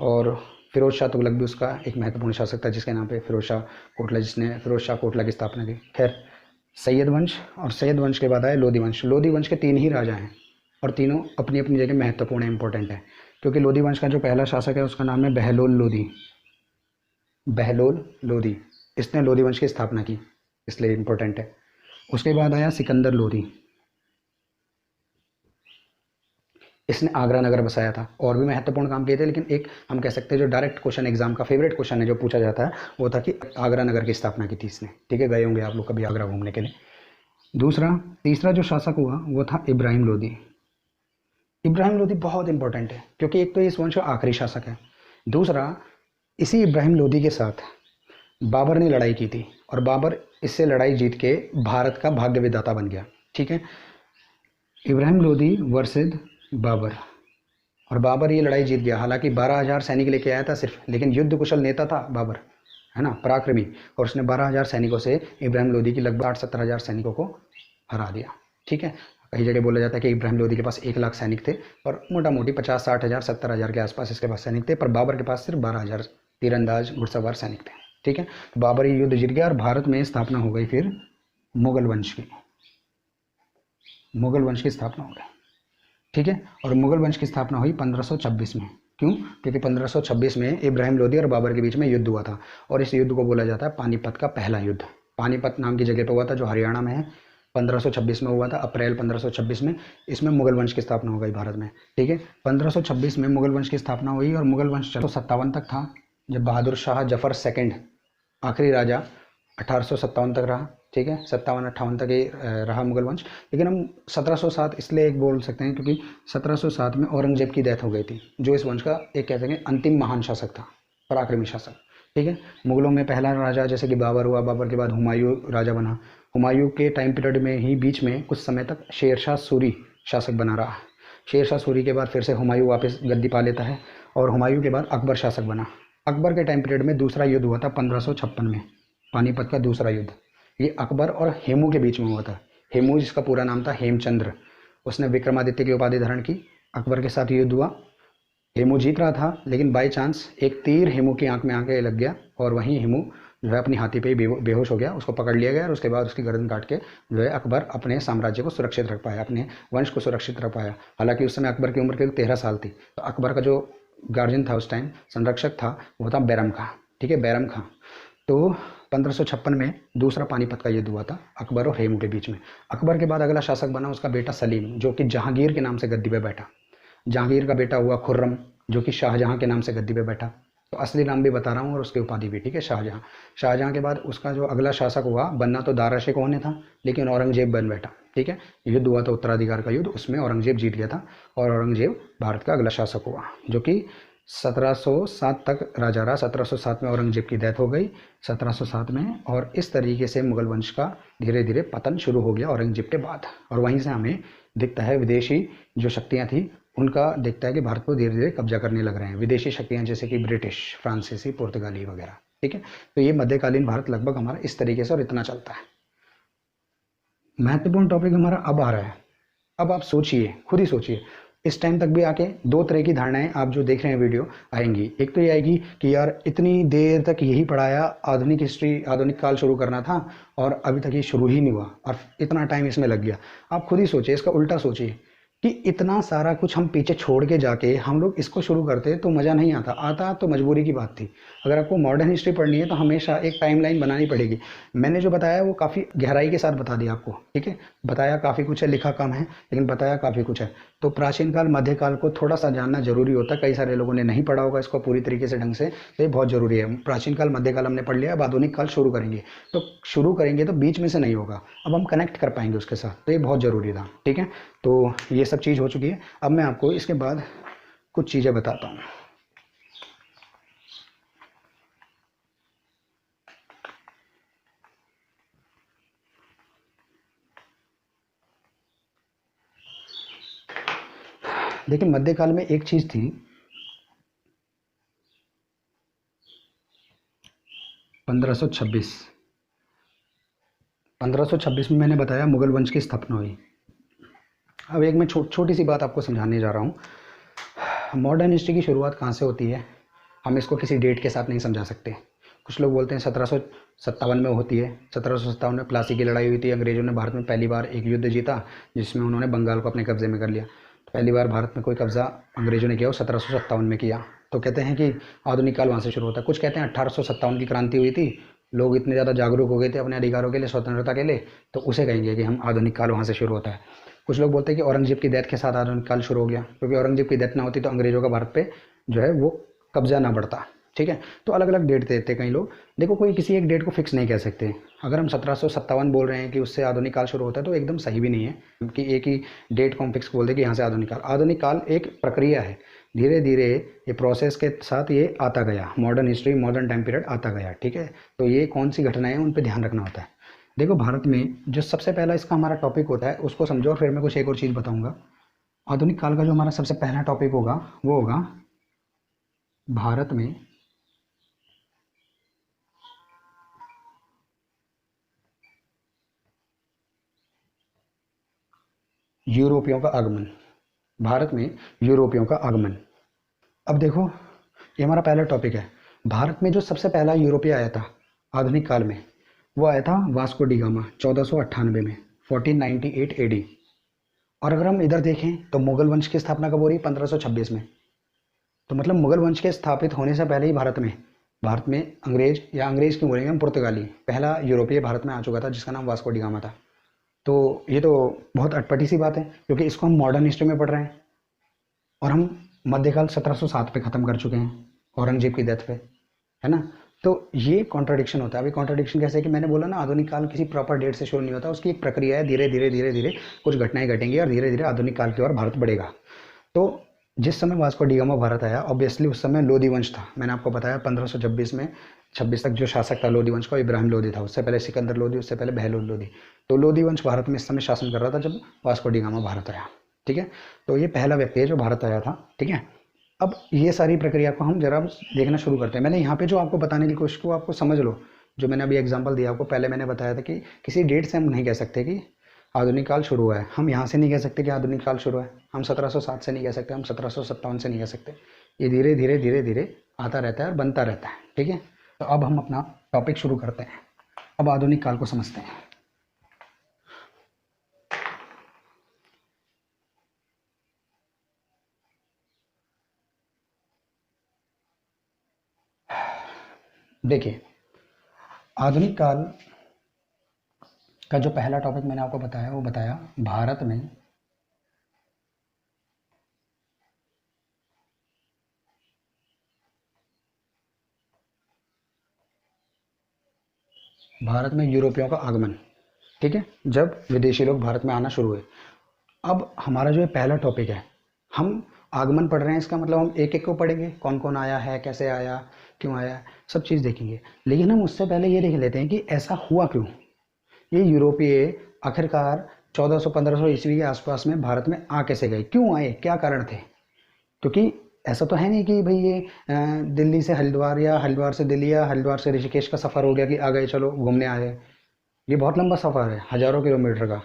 और फिरोज शाह तुगलक भी उसका एक महत्वपूर्ण शासक था जिसके नाम पे फिरोज शाह कोटला, जिसने फिरोज शाह कोटला की स्थापना की। खैर सैयद वंश, और सैयद वंश के बाद आए लोधी वंश। लोधी वंश के 3 ही राजा हैं और तीनों अपनी अपनी जगह महत्वपूर्ण है, इंपॉर्टेंट है। क्योंकि लोधी वंश का जो पहला शासक है उसका नाम है बहलोल लोधी। बहलोल लोधी, इसने लोधी वंश की स्थापना की, इसलिए इंपॉर्टेंट है। उसके बाद आया सिकंदर लोधी, इसने आगरा नगर बसाया था। और भी महत्वपूर्ण काम किए थे, लेकिन एक हम कह सकते हैं जो डायरेक्ट क्वेश्चन एग्जाम का फेवरेट क्वेश्चन है जो पूछा जाता है वो था कि आगरा नगर की स्थापना की थी इसने। ठीक है, गए होंगे आप लोग कभी आगरा घूमने के लिए। तीसरा जो शासक हुआ वो था इब्राहिम लोधी। इब्राहिम लोधी बहुत इंपॉर्टेंट है क्योंकि एक तो इस वंश का आखिरी शासक है, दूसरा इसी इब्राहिम लोधी के साथ बाबर ने लड़ाई की थी और बाबर इससे लड़ाई जीत के भारत का भाग्य विधाता बन गया। ठीक है। इब्राहिम लोधी वर्सेस बाबर, और बाबर ये लड़ाई जीत गया। हालांकि 12,000 सैनिक लेके आया था सिर्फ, लेकिन युद्ध कुशल नेता था बाबर, है ना, पराक्रमी। और उसने 12,000 सैनिकों से इब्राहिम लोधी की लगभग 60-70 हज़ार सैनिकों को हरा दिया। ठीक है। कई जगह बोला जाता है कि इब्राहिम लोधी के पास 1 लाख सैनिक थे और मोटा मोटी 50-60 हज़ार 70 हज़ार के आसपास इसके पास सैनिक थे, पर बाबर के पास सिर्फ 12,000 तीरंदाज घुड़सवार सैनिक थे। ठीक है। तो बाबर ये युद्ध जीत गया और भारत में स्थापना हो गई फिर मुगल वंश की। मुगल वंश की स्थापना हो गई। ठीक है। और मुगल वंश की स्थापना हुई 1526 में। क्यों? क्योंकि 1526 में इब्राहिम लोधी और बाबर के बीच में युद्ध हुआ था और इस युद्ध को बोला जाता है पानीपत का पहला युद्ध। पानीपत नाम की जगह पर हुआ था जो हरियाणा में है। 1526 में हुआ था, अप्रैल 1526 में। इसमें मुगल वंश की स्थापना हो गई भारत में। ठीक है। 1526 में मुगल वंश की स्थापना हुई और मुगल वंश 1857 तक था, जब बहादुर शाह जफर सेकंड आखिरी राजा 1857 तक रहा। ठीक है। 57-58 तक ही रहा मुगल वंश। लेकिन हम 1707 इसलिए एक बोल सकते हैं क्योंकि 1707 में औरंगजेब की डेथ हो गई थी, जो इस वंश का एक कह सकें अंतिम महान शासक था, पराक्रमी शासक। ठीक है। मुगलों में पहला राजा जैसे कि बाबर हुआ, बाबर के बाद हुमायूं राजा बना। हुमायूं के टाइम पीरियड में ही बीच में कुछ समय तक शेरशाह सूरी शासक बना रहा। शेरशाह सूरी के बाद फिर से हुमायूं वापस गद्दी पा लेता है और हुमायूं के बाद अकबर शासक बना। अकबर के टाइम पीरियड में दूसरा युद्ध हुआ था 1556 में, पानीपत का दूसरा युद्ध। ये अकबर और हेमू के बीच में हुआ था। हेमू जिसका पूरा नाम था हेमचंद्र, उसने विक्रमादित्य की उपाधि धारण की। अकबर के साथ युद्ध हुआ, हेमू जीत रहा था, लेकिन बाई चांस एक तीर हेमू की आंख में आके लग गया और वहीं हेमू जो है अपनी हाथी पे ही बेहोश हो गया। उसको पकड़ लिया गया और उसके बाद उसकी गर्दन काट के जो है अकबर अपने साम्राज्य को सुरक्षित रख पाया, अपने वंश को सुरक्षित रख पाया। हालांकि उस समय अकबर की उम्र केवल 13 साल थी। तो अकबर का जो गार्जियन था उस टाइम, संरक्षक था, वो था बैरम खां। ठीक है, बैरम खां। तो 1556 में दूसरा पानीपत का युद्ध हुआ था अकबर और हेमू के बीच में। अकबर के बाद अगला शासक बना उसका बेटा सलीम, जो कि जहांगीर के नाम से गद्दी पे बैठा। जहांगीर का बेटा हुआ खुर्रम, जो कि शाहजहां के नाम से गद्दी पे बैठा। तो असली नाम भी बता रहा हूँ और उसकी उपाधि भी। ठीक है, शाहजहां। शाहजहां के बाद उसका जो अगला शासक हुआ, बनना तो दारा शिकोह ने था, लेकिन औरंगजेब बन बैठा। ठीक है। युद्ध हुआ था उत्तराधिकार का युद्ध, उसमें औरंगजेब जीत गया था और औरंगजेब भारत का अगला शासक हुआ, जो कि 1707 तक राजा रहा। 1707 में औरंगजेब की डेथ हो गई, 1707 में। और इस तरीके से मुगल वंश का धीरे धीरे पतन शुरू हो गया औरंगजेब के बाद। और वहीं से हमें दिखता है विदेशी जो शक्तियां थी उनका दिखता है कि भारत को धीरे धीरे कब्जा करने लग रहे हैं विदेशी शक्तियां, जैसे कि ब्रिटिश, फ्रांसीसी, पुर्तगाली वगैरह। ठीक है। तो ये मध्यकालीन भारत लगभग हमारा इस तरीके से और इतना चलता है। महत्वपूर्ण टॉपिक हमारा अब आ रहा है। अब आप सोचिए, खुद ही सोचिए, इस टाइम तक भी आके 2 तरह की धारणाएं आप जो देख रहे हैं वीडियो आएंगी। एक तो ये आएगी कि यार इतनी देर तक यही पढ़ाया, आधुनिक हिस्ट्री, आधुनिक काल शुरू करना था और अभी तक ये शुरू ही नहीं हुआ और इतना टाइम इसमें लग गया। आप खुद ही सोचिए, इसका उल्टा सोचिए कि इतना सारा कुछ हम पीछे छोड़ के जाके हम लोग इसको शुरू करते तो मज़ा नहीं आता। आता तो मजबूरी की बात थी। अगर आपको मॉडर्न हिस्ट्री पढ़नी है तो हमेशा एक टाइमलाइन बनानी पड़ेगी। मैंने जो बताया वो काफ़ी गहराई के साथ बता दिया आपको, ठीक है। बताया काफ़ी कुछ है, लिखा कम है, लेकिन बताया काफ़ी कुछ है। तो प्राचीन काल मध्यकाल को थोड़ा सा जानना जरूरी होता है। कई सारे लोगों ने नहीं पढ़ा होगा इसको पूरी तरीके से ढंग से, तो ये बहुत ज़रूरी है। प्राचीन काल मध्यकाल हमने पढ़ लिया, अब आधुनिक काल शुरू करेंगे। तो शुरू करेंगे तो बीच में से नहीं होगा, अब हम कनेक्ट कर पाएंगे उसके साथ, तो ये बहुत ज़रूरी था, ठीक है। तो ये सब चीज़ हो चुकी है। अब मैं आपको इसके बाद कुछ चीज़ें बताता हूँ। देखिए मध्यकाल में एक चीज़ थी, 1526। 1526 में मैंने बताया मुगल वंश की स्थापना हुई। अब एक मैं छोटी सी बात आपको समझाने जा रहा हूँ। मॉडर्न हिस्ट्री की शुरुआत कहाँ से होती है, हम इसको किसी डेट के साथ नहीं समझा सकते। कुछ लोग बोलते हैं 1757 में होती है। 1757 में प्लासी की लड़ाई हुई थी। अंग्रेजों ने भारत में पहली बार एक युद्ध जीता जिसमें उन्होंने बंगाल को अपने कब्जे में कर लिया। तो पहली बार भारत में कोई कब्जा अंग्रेजों ने किया वो 1757 में किया। तो कहते हैं कि आधुनिक काल वहाँ से शुरू होता है। कुछ कहते हैं 1857 की क्रांति हुई थी, लोग इतने ज़्यादा जागरूक हो गए थे अपने अधिकारों के लिए, स्वतंत्रता के लिए, तो उसे कहेंगे कि हम आधुनिक काल वहाँ से शुरू होता है। कुछ लोग बोलते हैं कि औरंगजेब की डेथ के साथ आधुनिक काल शुरू हो गया, क्योंकि औरंगजेब की डेथ ना होती तो अंग्रेजों का भारत पे जो है वो कब्जा ना बढ़ता, ठीक है। तो अलग अलग डेट देते हैं कई लोग। देखो कोई किसी एक डेट को फिक्स नहीं कह सकते। अगर हम 1757 बोल रहे हैं कि उससे आधुनिक काल शुरू होता है तो एकदम सही भी नहीं है कि एक ही डेट को हम फिक्स बोल दें कि यहाँ से आधुनिक काल। आधुनिक काल एक प्रक्रिया है, धीरे धीरे ये प्रोसेस के साथ ये आता गया, modern history modern time period आता गया, ठीक है। तो ये कौन सी घटनाएं हैं उन पर ध्यान रखना होता है। देखो भारत में जो सबसे पहला इसका हमारा टॉपिक होता है उसको समझो, और फिर मैं कुछ एक और चीज़ बताऊंगा। आधुनिक काल का जो हमारा सबसे पहला टॉपिक होगा वो होगा भारत में यूरोपियों का आगमन। भारत में यूरोपियों का आगमन। अब देखो ये हमारा पहला टॉपिक है। भारत में जो सबसे पहला यूरोपीय आया था आधुनिक काल में वो आया था वास्को डी गामा 1498 में, 1498 एडी। और अगर हम इधर देखें तो मुगल वंश की स्थापना कब हो रही है, 1526 में। तो मतलब मुगल वंश के स्थापित होने से पहले ही भारत में अंग्रेज, या अंग्रेज क्यों बोलेंगे हम, पुर्तगाली पहला यूरोपीय भारत में आ चुका था जिसका नाम वास्को डी गामा था। तो ये तो बहुत अटपटी सी बात है क्योंकि इसको हम मॉडर्न हिस्ट्री में पढ़ रहे हैं और हम मध्यकाल 1707 पे ख़त्म कर चुके हैं औरंगजेब की डेथ पे, है ना। तो ये कॉन्ट्राडिक्शन होता है। अभी कॉन्ट्राडिक्शन कैसे है कि मैंने बोला ना आधुनिक काल किसी प्रॉपर डेट से शुरू नहीं होता, उसकी एक प्रक्रिया है, धीरे धीरे धीरे धीरे कुछ घटनाएं घटेंगी और धीरे धीरे आधुनिक काल की ओर भारत बढ़ेगा। तो जिस समय वास्को डी गामा भारत आया ऑब्वियसली उस समय लोधी वंश था। मैंने आपको बताया 1526 में 26 तक जो शासक था लोधी वंश का इब्राहिम लोधी था, उससे पहले सिकंदर लोधी, उससे पहले बहलोल लोधी। तो लोधी वंश भारत में इस समय शासन कर रहा था जब वास्को डी गामा भारत आया, ठीक है। तो ये पहला व्यक्ति है जो भारत आया था, ठीक है। अब ये सारी प्रक्रिया को हम जरा देखना शुरू करते हैं। मैंने यहाँ पे जो आपको बताने की कोशिश को आपको समझ लो, जो मैंने अभी एग्जांपल दिया आपको, पहले मैंने बताया था कि किसी डेट से हम नहीं कह सकते कि आधुनिक काल शुरू हुआ है। हम यहाँ से नहीं कह सकते कि आधुनिक काल शुरू है, हम 1707 से नहीं कह सकते, हम 1757 से नहीं कह सकते। ये धीरे धीरे धीरे धीरे आता रहता है और बनता रहता है, ठीक है। तो अब हम अपना टॉपिक शुरू करते हैं। अब आधुनिक काल को समझते हैं। देखिए आधुनिक काल का जो पहला टॉपिक मैंने आपको बताया वो बताया भारत में यूरोपियों का आगमन, ठीक है, जब विदेशी लोग भारत में आना शुरू हुए। अब हमारा जो ये पहला टॉपिक है, हम आगमन पढ़ रहे हैं, इसका मतलब हम एक एक को पढ़ेंगे, कौन कौन आया है, कैसे आया, क्यों आया, सब चीज़ देखेंगे। लेकिन हम उससे पहले ये देख लेते हैं कि ऐसा हुआ क्यों। ये यूरोपीय आखिरकार 1400-1500 ईस्वी के आसपास में भारत में आ कैसे गए, क्यों आए, क्या कारण थे। क्योंकि ऐसा तो है नहीं कि भाई ये दिल्ली से हरिद्वार या हरिद्वार से दिल्ली या हरिद्वार से ऋषिकेश का सफ़र हो गया कि आ गए चलो घूमने आए। ये बहुत लंबा सफ़र है, हज़ारों किलोमीटर का।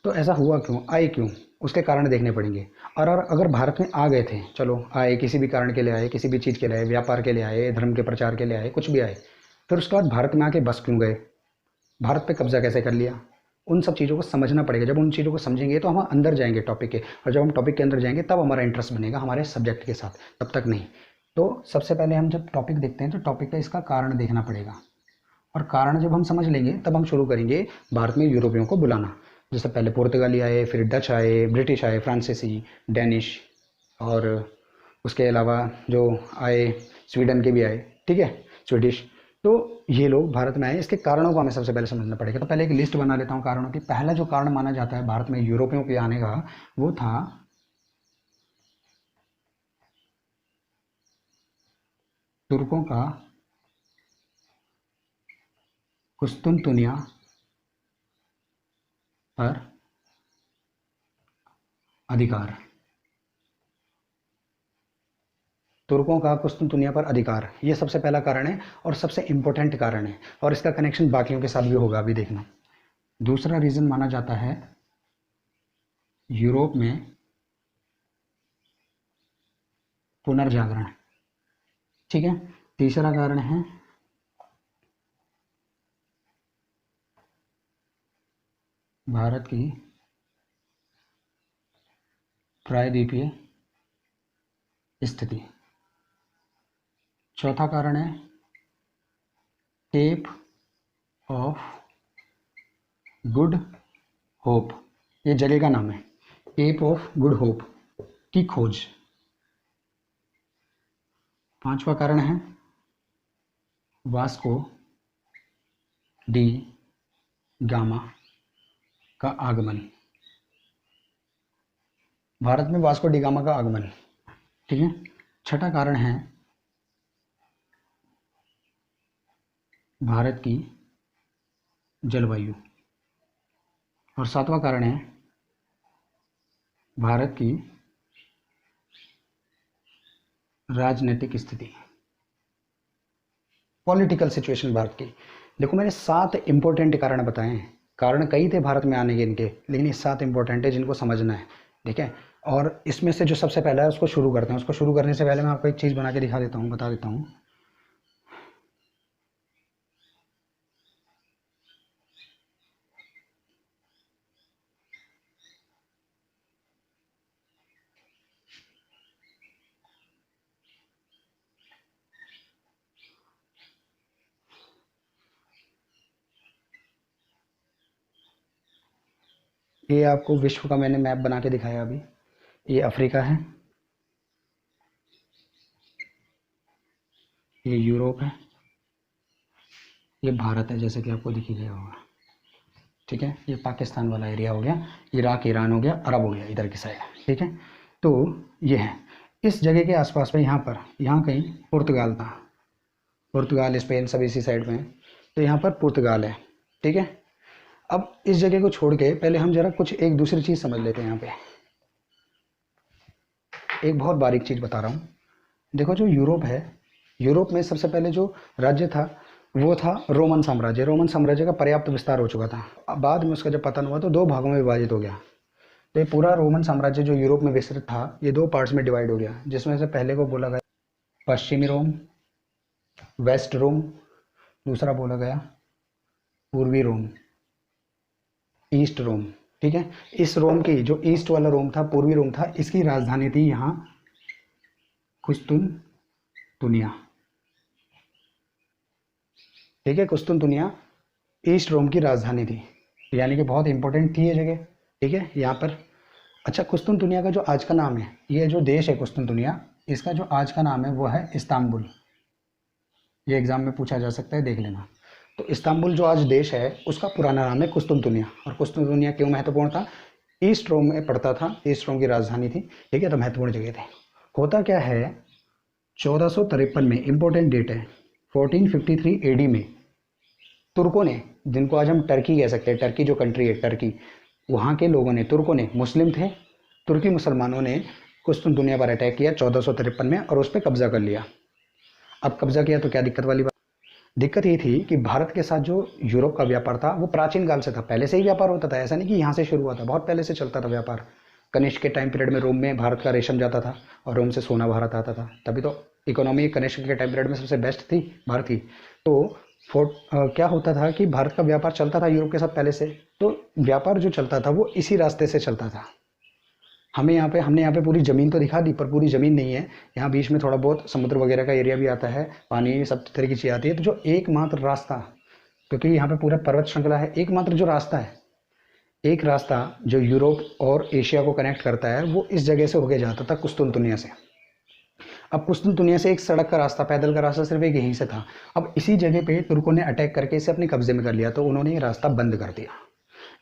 तो ऐसा हुआ क्यों, आए क्यों, उसके कारण देखने पड़ेंगे। और अगर भारत में आ गए थे, चलो आए, किसी भी कारण के लिए आए, किसी भी चीज़ के लिए आए, व्यापार के लिए आए, धर्म के प्रचार के लिए आए, कुछ भी आए, फिर उसके बाद भारत में आके बस क्यों गए, भारत पे कब्जा कैसे कर लिया। उन सब चीज़ों को समझना पड़ेगा। जब उन चीज़ों को समझेंगे तो हम अंदर जाएंगे टॉपिक के, और जब हम टॉपिक के अंदर जाएंगे तब हमारा इंटरेस्ट बनेगा हमारे सब्जेक्ट के साथ, तब तक नहीं। तो सबसे पहले हम जब टॉपिक देखते हैं तो टॉपिक का इसका कारण देखना पड़ेगा, और कारण जब हम समझ लेंगे तब हम शुरू करेंगे भारत में यूरोपियों को बुलाना। जैसे पहले पुर्तगाली आए, फिर डच आए, ब्रिटिश आए, फ्रांसीसी, डेनिश, और उसके अलावा जो आए स्वीडन के भी आए, ठीक है, स्वीडिश। तो ये लोग भारत में आए, इसके कारणों को हमें सबसे पहले समझना पड़ेगा। तो पहले एक लिस्ट बना लेता हूँ कारणों की। पहला जो कारण माना जाता है भारत में यूरोपियों के आने का, वो था तुर्कों का कुस्तुनतुनिया पर अधिकार। तुर्कों का कुस्तुनतुनिया पर अधिकार, ये सबसे पहला कारण है और सबसे इंपॉर्टेंट कारण है, और इसका कनेक्शन बाकियों के साथ भी होगा, अभी देखना। दूसरा रीज़न माना जाता है यूरोप में पुनर्जागरण, ठीक है। तीसरा कारण है भारत की प्रायद्वीपीय स्थिति। चौथा कारण है केप ऑफ गुड होप, ये जगह का नाम है, केप ऑफ गुड होप की खोज। पांचवा कारण है वास्को डी गामा का आगमन, भारत में वास्को डी गामा का आगमन, ठीक है। छठा कारण है भारत की जलवायु, और सातवां कारण है भारत की राजनीतिक स्थिति, पॉलिटिकल सिचुएशन भारत की। देखो मैंने 7 इंपॉर्टेंट कारण बताए हैं, कारण कई थे भारत में आने के इनके, लेकिन ये 7 इंपॉर्टेंट है जिनको समझना है, ठीक है। और इसमें से जो सबसे पहला है उसको शुरू करते हैं। उसको शुरू करने से पहले मैं आपको एक चीज़ बना के दिखा देता हूँ, बता देता हूँ। ये आपको विश्व का मैंने मैप बना के दिखाया अभी। ये अफ्रीका है, ये यूरोप है, ये भारत है जैसे कि आपको दिख ही गया होगा, ठीक है। ये पाकिस्तान वाला एरिया हो गया, इराक ईरान हो गया, अरब हो गया इधर की साइड, ठीक है। तो ये है इस जगह के आसपास में, यहाँ पर, यहाँ कहीं पुर्तगाल था, पुर्तगाल स्पेन सब इसी साइड में है, तो यहाँ पर पुर्तगाल है, ठीक है। अब इस जगह को छोड़ के पहले हम जरा कुछ एक दूसरी चीज़ समझ लेते हैं। यहाँ पे एक बहुत बारीक चीज़ बता रहा हूँ। देखो जो यूरोप है, यूरोप में सबसे पहले जो राज्य था वो था रोमन साम्राज्य। रोमन साम्राज्य का पर्याप्त विस्तार हो चुका था। अब बाद में उसका जब पतन हुआ तो 2 भागों में विभाजित हो गया। तो ये पूरा रोमन साम्राज्य जो यूरोप में विस्तृत था, ये 2 पार्ट्स में डिवाइड हो गया, जिसमें से पहले को बोला गया पश्चिमी रोम, वेस्ट रोम, दूसरा बोला गया पूर्वी रोम, ईस्ट रोम, ठीक है। इस रोम की जो ईस्ट वाला रोम था, पूर्वी रोम था, इसकी राजधानी थी यहाँ कुस्तुनतुनिया, ठीक है। कुस्तुनतुनिया ईस्ट रोम की राजधानी थी, यानी कि बहुत इंपॉर्टेंट थी ये जगह, ठीक है। यहाँ पर अच्छा, कुस्तुनतुनिया का जो आज का नाम है, ये जो देश है कुस्तुनतुनिया, इसका जो आज का नाम है वो है इस्तांबुल। ये एग्जाम में पूछा जा सकता है, देख लेना। तो इस्तांबुल जो आज देश है उसका पुराना नाम है कुस्तुनतुनिया। और कुस्तुनतुनिया क्यों महत्वपूर्ण था? ईस्ट रोम में पड़ता था, ईस्ट रोम की राजधानी थी, ठीक है। तो महत्वपूर्ण जगह थे। होता क्या है, 1453 में, इंपॉर्टेंट डेट है, 1453 एडी में तुर्कों ने, जिनको आज हम टर्की कह सकते हैं, टर्की जो कंट्री है टर्की, वहाँ के लोगों ने, तुर्कों ने, मुस्लिम थे, तुर्की मुसलमानों ने कुस्तुनतुनिया पर अटैक किया 1453 में और उस पर कब्जा कर लिया। अब कब्जा किया तो क्या दिक्कत वाली बात? दिक्कत ये थी कि भारत के साथ जो यूरोप का व्यापार था वो प्राचीन काल से था, पहले से ही व्यापार होता था, ऐसा नहीं कि यहाँ से शुरू हुआ था, बहुत पहले से चलता था व्यापार। कनिष्क के टाइम पीरियड में रोम में भारत का रेशम जाता था और रोम से सोना भारत आता था, तभी तो इकोनॉमी कनिष्क के टाइम पीरियड में सबसे बेस्ट थी भारत की। तो क्या होता था कि भारत का व्यापार चलता था यूरोप के साथ पहले से, तो व्यापार जो चलता था वो इसी रास्ते से चलता था। हमने यहाँ पे पूरी ज़मीन तो दिखा दी, पर पूरी ज़मीन नहीं है। यहाँ बीच में थोड़ा बहुत समुद्र वगैरह का एरिया भी आता है, पानी सब तरह की चीज़ आती है। तो जो एकमात्र रास्ता, क्योंकि यहाँ पे पूरा पर्वत श्रृंखला है, एकमात्र जो रास्ता है, एक रास्ता जो यूरोप और एशिया को कनेक्ट करता है, वो इस जगह से होके जाता था, कुस्तुनतुनिया से। अब कुस्तुनतुनिया से एक सड़क का रास्ता, पैदल का रास्ता सिर्फ एक यहीं से था। अब इसी जगह पे तुर्कों ने अटैक करके इसे अपने कब्जे में कर लिया, तो उन्होंने ये रास्ता बंद कर दिया।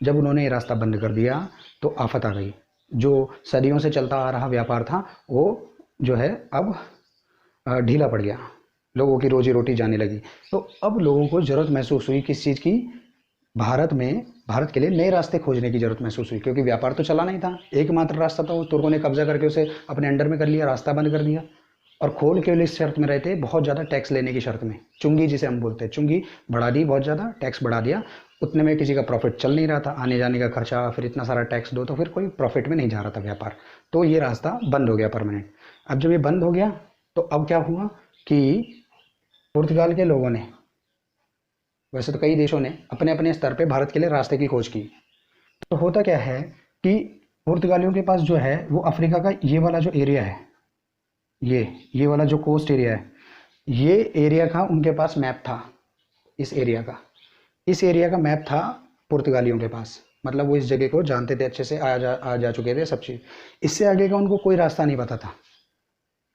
जब उन्होंने ये रास्ता बंद कर दिया तो आफत आ गई। जो सदियों से चलता आ रहा व्यापार था वो जो है अब ढीला पड़ गया, लोगों की रोजी रोटी जाने लगी। तो अब लोगों को ज़रूरत महसूस हुई किस चीज़ की, भारत के लिए नए रास्ते खोजने की ज़रूरत महसूस हुई, क्योंकि व्यापार तो चला नहीं था, एकमात्र रास्ता था, तुर्कों ने कब्जा करके उसे अपने अंडर में कर लिया, रास्ता बंद कर दिया। और खोल केवल इस शर्त में रहते, बहुत ज़्यादा टैक्स लेने की शर्त में, चुंगी जिसे हम बोलते हैं, चुंगी बढ़ा दी, बहुत ज़्यादा टैक्स बढ़ा दिया। उतने में किसी का प्रॉफिट चल नहीं रहा था, आने जाने का खर्चा, फिर इतना सारा टैक्स दो, तो फिर कोई प्रॉफिट में नहीं जा रहा था व्यापार। तो ये रास्ता बंद हो गया परमानेंट। अब जब ये बंद हो गया तो अब क्या हुआ कि पुर्तगाल के लोगों ने, वैसे तो कई देशों ने अपने अपने स्तर पे भारत के लिए रास्ते की खोज की। तो होता क्या है कि पुर्तगालियों के पास जो है वो अफ्रीका का ये वाला जो एरिया है, ये वाला जो कोस्ट एरिया है, ये एरिया का उनके पास मैप था। इस एरिया का मैप था पुर्तगालियों के पास, मतलब वो इस जगह को जानते थे अच्छे से, आ जा चुके थे सब चीज़। इससे आगे का उनको कोई रास्ता नहीं पता था,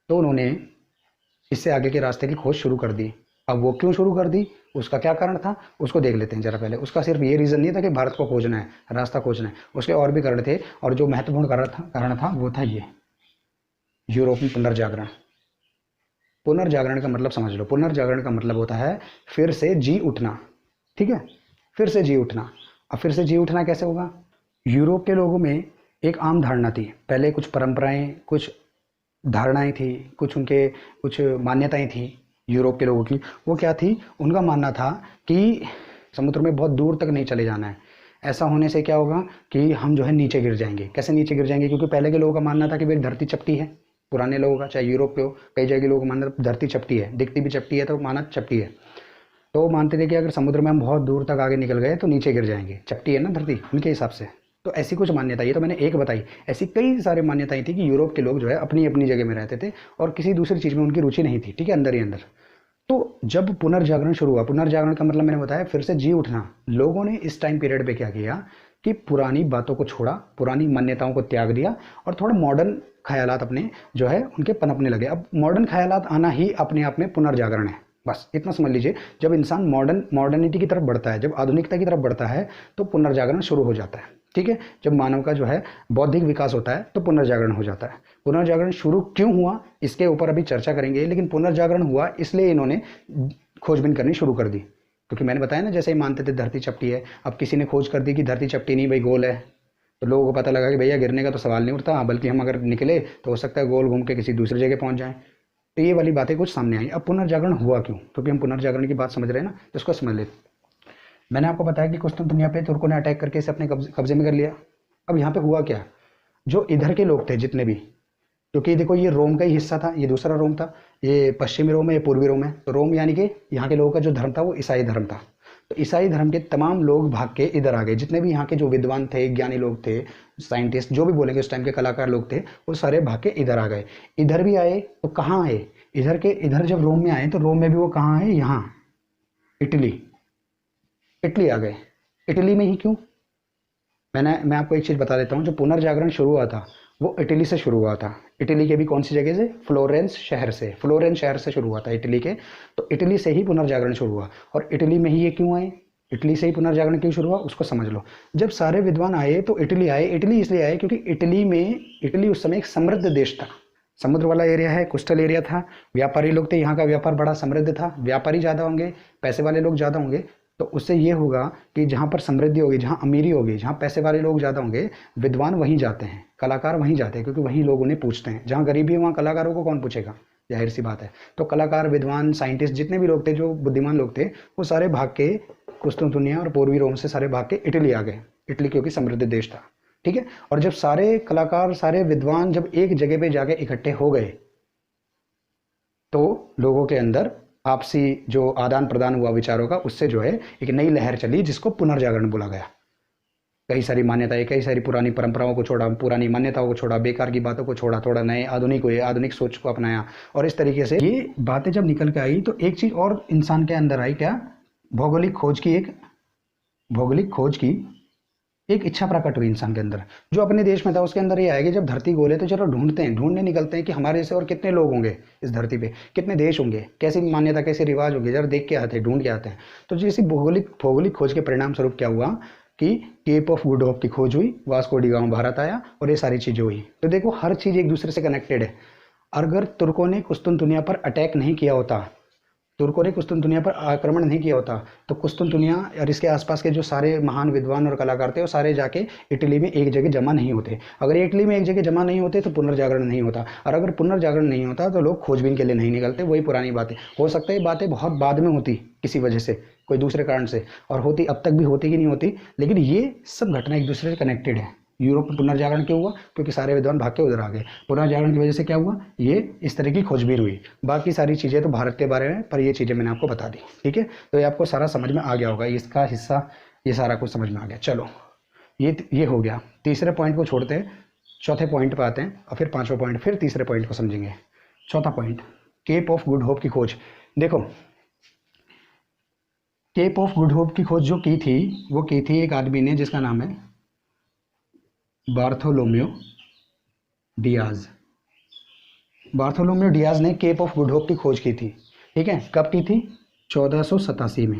तो उन्होंने इससे आगे के रास्ते की खोज शुरू कर दी। अब वो क्यों शुरू कर दी, उसका क्या कारण था, उसको देख लेते हैं जरा पहले। उसका सिर्फ ये रीज़न नहीं था कि भारत को खोजना है, रास्ता खोजना है, उसके और भी कारण थे। और जो महत्वपूर्ण कारण था वो था ये, यूरोप में पुनर्जागरण। पुनर्जागरण का मतलब समझ लो, पुनर्जागरण का मतलब होता है फिर से जी उठना, ठीक है, फिर से जी उठना। अब फिर से जी उठना कैसे होगा, यूरोप के लोगों में एक आम धारणा थी, पहले कुछ परंपराएं, कुछ धारणाएं थी, कुछ मान्यताएं थी यूरोप के लोगों की। वो क्या थी, उनका मानना था कि समुद्र में बहुत दूर तक नहीं चले जाना है। ऐसा होने से क्या होगा कि हम जो है नीचे गिर जाएंगे। कैसे नीचे गिर जाएंगे, क्योंकि पहले के लोगों का मानना था कि भाई धरती चपटी है, पुराने लोगों का, चाहे यूरोप के हो, कई जगह लोगों का मानना धरती चपटी है, दिखती भी चपटी है, तो माना चपटी है। तो वो मानते थे कि अगर समुद्र में हम बहुत दूर तक आगे निकल गए तो नीचे गिर जाएंगे, चपटी है ना धरती उनके हिसाब से। तो ऐसी कुछ मान्यता, ये तो मैंने एक बताई, ऐसी कई सारी मान्यताएं थी कि यूरोप के लोग जो है अपनी अपनी जगह में रहते थे और किसी दूसरी चीज़ में उनकी रुचि नहीं थी, ठीक है, अंदर ही अंदर। तो जब पुनर्जागरण शुरू हुआ, पुनर्जागरण का मतलब मैंने बताया फिर से जी उठना, लोगों ने इस टाइम पीरियड पे क्या किया कि पुरानी बातों को छोड़ा, पुरानी मान्यताओं को त्याग दिया और थोड़ा मॉडर्न ख्यालात अपने जो है उनके पनपने लगे। अब मॉडर्न ख्यालात आना ही अपने आप में पुनर्जागरण है, बस इतना समझ लीजिए। जब इंसान मॉडर्निटी की तरफ बढ़ता है, जब आधुनिकता की तरफ बढ़ता है तो पुनर्जागरण शुरू हो जाता है, ठीक है। जब मानव का जो है बौद्धिक विकास होता है तो पुनर्जागरण हो जाता है। पुनर्जागरण शुरू क्यों हुआ इसके ऊपर अभी चर्चा करेंगे, लेकिन पुनर्जागरण हुआ इसलिए इन्होंने खोजबीन करनी शुरू कर दी, क्योंकि मैंने बताया ना, जैसे ही मानते थे धरती चपटी है, अब किसी ने खोज कर दी कि धरती चपटी नहीं भाई गोल है, तो लोगों को पता लगा कि भैया गिरने का तो सवाल नहीं उठता, बल्कि हम अगर निकले तो हो सकता है गोल घूम के किसी दूसरी जगह पहुंच जाएं। तो ये वाली बातें कुछ सामने आई। अब पुनर्जागरण हुआ क्यों, क्योंकि हम पुनर्जागरण की बात समझ रहे हैं ना, तो इसको समझ लेते। मैंने आपको बताया कि कुस्तुनतुनिया पे तुर्कों ने अटैक करके इसे अपने कब्जे में कर लिया। अब यहाँ पे हुआ क्या, जो इधर के लोग थे जितने भी, क्योंकि देखो ये रोम का ही हिस्सा था, ये दूसरा रोम था, ये पश्चिमी रोम है, ये पूर्वी रोम है। तो रोम यानी कि यहाँ के लोगों का जो धर्म था वो ईसाई धर्म था। तो ईसाई धर्म के तमाम लोग भाग के इधर आ गए, जितने भी यहाँ के जो विद्वान थे, ज्ञानी लोग थे, साइंटिस्ट जो भी बोलेंगे उस टाइम के कलाकार लोग थे, वो सारे भाग के इधर आ गए। इधर भी आए तो कहाँ आए, इधर जब रोम में आए तो रोम में भी वो कहाँ है, यहाँ इटली आ गए। इटली में ही क्यों, मैं आपको एक चीज़ बता देता हूँ, जो पुनर्जागरण शुरू हुआ था वो इटली से शुरू हुआ था। इटली के भी कौन सी जगह से, फ्लोरेंस शहर से शुरू हुआ था इटली के। तो इटली से ही पुनर्जागरण शुरू हुआ। और इटली में ही ये क्यों आए, इटली से ही पुनर्जागरण क्यों शुरू हुआ उसको समझ लो। जब सारे विद्वान आए तो इटली आए, इटली इसलिए आए क्योंकि इटली उस समय एक समृद्ध देश था, समुद्र वाला एरिया है, कोस्टल एरिया था, व्यापारी लोग थे, यहाँ का व्यापार बड़ा समृद्ध था, व्यापारी ज़्यादा होंगे, पैसे वाले लोग ज़्यादा होंगे। तो उससे ये होगा कि जहाँ पर समृद्धि होगी, जहाँ अमीरी होगी, जहाँ पैसे वाले लोग ज़्यादा होंगे, विद्वान वहीं जाते हैं, कलाकार वहीं जाते हैं, क्योंकि वहीं लोग उन्हें पूछते हैं। जहाँ गरीबी है वहाँ कलाकारों को कौन पूछेगा, जाहिर सी बात है। तो कलाकार, विद्वान, साइंटिस्ट जितने भी लोग थे, जो बुद्धिमान लोग थे, वो सारे भाग के कुस्तुनतुनिया और पूर्वी रोम से सारे भाग के इटली आ गए। इटली क्योंकि समृद्ध देश था, ठीक है। और जब सारे कलाकार, सारे विद्वान जब एक जगह पे जाके इकट्ठे हो गए तो लोगों के अंदर आपसी जो आदान प्रदान हुआ विचारों का, उससे जो है एक नई लहर चली जिसको पुनर्जागरण बोला गया। कई सारी मान्यताएं, कई सारी पुरानी परंपराओं को छोड़ा, पुरानी मान्यताओं को छोड़ा, बेकार की बातों को छोड़ा, थोड़ा नए आधुनिक हुए, आधुनिक सोच को अपनाया, और इस तरीके से ये बातें जब निकल के आई तो एक चीज़ और इंसान के अंदर आई, क्या? भौगोलिक खोज की एक इच्छा प्रकट हुई इंसान के अंदर। जो अपने देश में था उसके अंदर ये आएगा, जब धरती गोल है तो चलो ढूंढने निकलते हैं कि हमारे जैसे और कितने लोग होंगे इस धरती पे, कितने देश होंगे, कैसी मान्यता, कैसे रिवाज होंगे, जरा देख के आते हैं, ढूंढ के आते हैं। तो जैसे भौगोलिक खोज के परिणाम स्वरूप क्या हुआ कि केप ऑफ गुड होप की खोज हुई, वास्को डी गामा भारत आया, और ये सारी चीज़ें हुई। तो देखो हर चीज़ एक दूसरे से कनेक्टेड है। अगर तुर्कों ने कुस्तुनतुनिया पर अटैक नहीं किया होता, तुर्कों ने कुस्तुनतुनिया पर आक्रमण नहीं किया होता, तो कुस्तुनतुनिया और इसके आसपास के जो सारे महान विद्वान और कलाकार थे वो सारे जाके इटली में एक जगह जमा नहीं होते। अगर इटली में एक जगह जमा नहीं होते तो पुनर्जागरण नहीं होता, और अगर पुनर्जागरण नहीं होता तो लोग खोजबीन के लिए नहीं निकलते। वही पुरानी बातें, हो सकता है बातें बहुत बाद में होती किसी वजह से, कोई दूसरे कारण से, और होती अब तक भी होती कि नहीं होती, लेकिन ये सब घटना एक दूसरे से कनेक्टेड है। यूरोप में पुनर्जागरण क्यों हुआ? क्योंकि सारे विद्वान भाग के उधर आ गए। पुनर्जागरण की वजह से क्या हुआ? ये इस तरह की खोजबीन हुई। बाकी सारी चीज़ें तो भारत के बारे में, पर ये चीज़ें मैंने आपको बता दी। ठीक है, तो ये आपको सारा समझ में आ गया होगा, इसका हिस्सा ये सारा कुछ समझ में आ गया। चलो ये हो गया। तीसरे पॉइंट को छोड़ते हैं, चौथे पॉइंट पर आते हैं, और फिर पाँचवा पॉइंट, फिर तीसरे पॉइंट को समझेंगे। चौथा point, Cape of Good Hope की खोज। देखो केप ऑफ गुड होप की खोज जो की थी, वो की थी एक आदमी ने जिसका नाम है बार्थोलोम्यो डियाज। बार्थोलोम्यो डियाज ने केप ऑफ गुड होप की खोज की थी। ठीक है, कब की थी? 1487 में।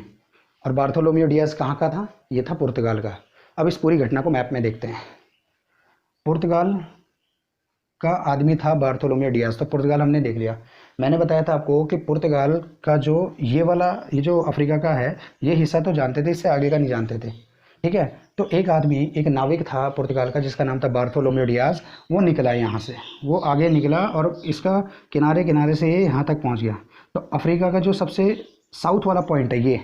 और बार्थोलोम्यो डियाज कहाँ का था? ये था पुर्तगाल का। अब इस पूरी घटना को मैप में देखते हैं। पुर्तगाल का आदमी था बार्थोलोम्यो डियाज। तो पुर्तगाल हमने देख लिया। मैंने बताया था आपको कि पुर्तगाल का जो ये जो अफ्रीका का है, ये हिस्सा तो जानते थे, इससे आगे का नहीं जानते थे। ठीक है, तो एक आदमी, एक नाविक था पुर्तगाल का जिसका नाम था बार्थोलोम्यो डियाज। वो निकला यहाँ से, वो आगे निकला और इसका किनारे किनारे से ये यहाँ तक पहुँच गया। तो अफ्रीका का जो सबसे साउथ वाला पॉइंट है, ये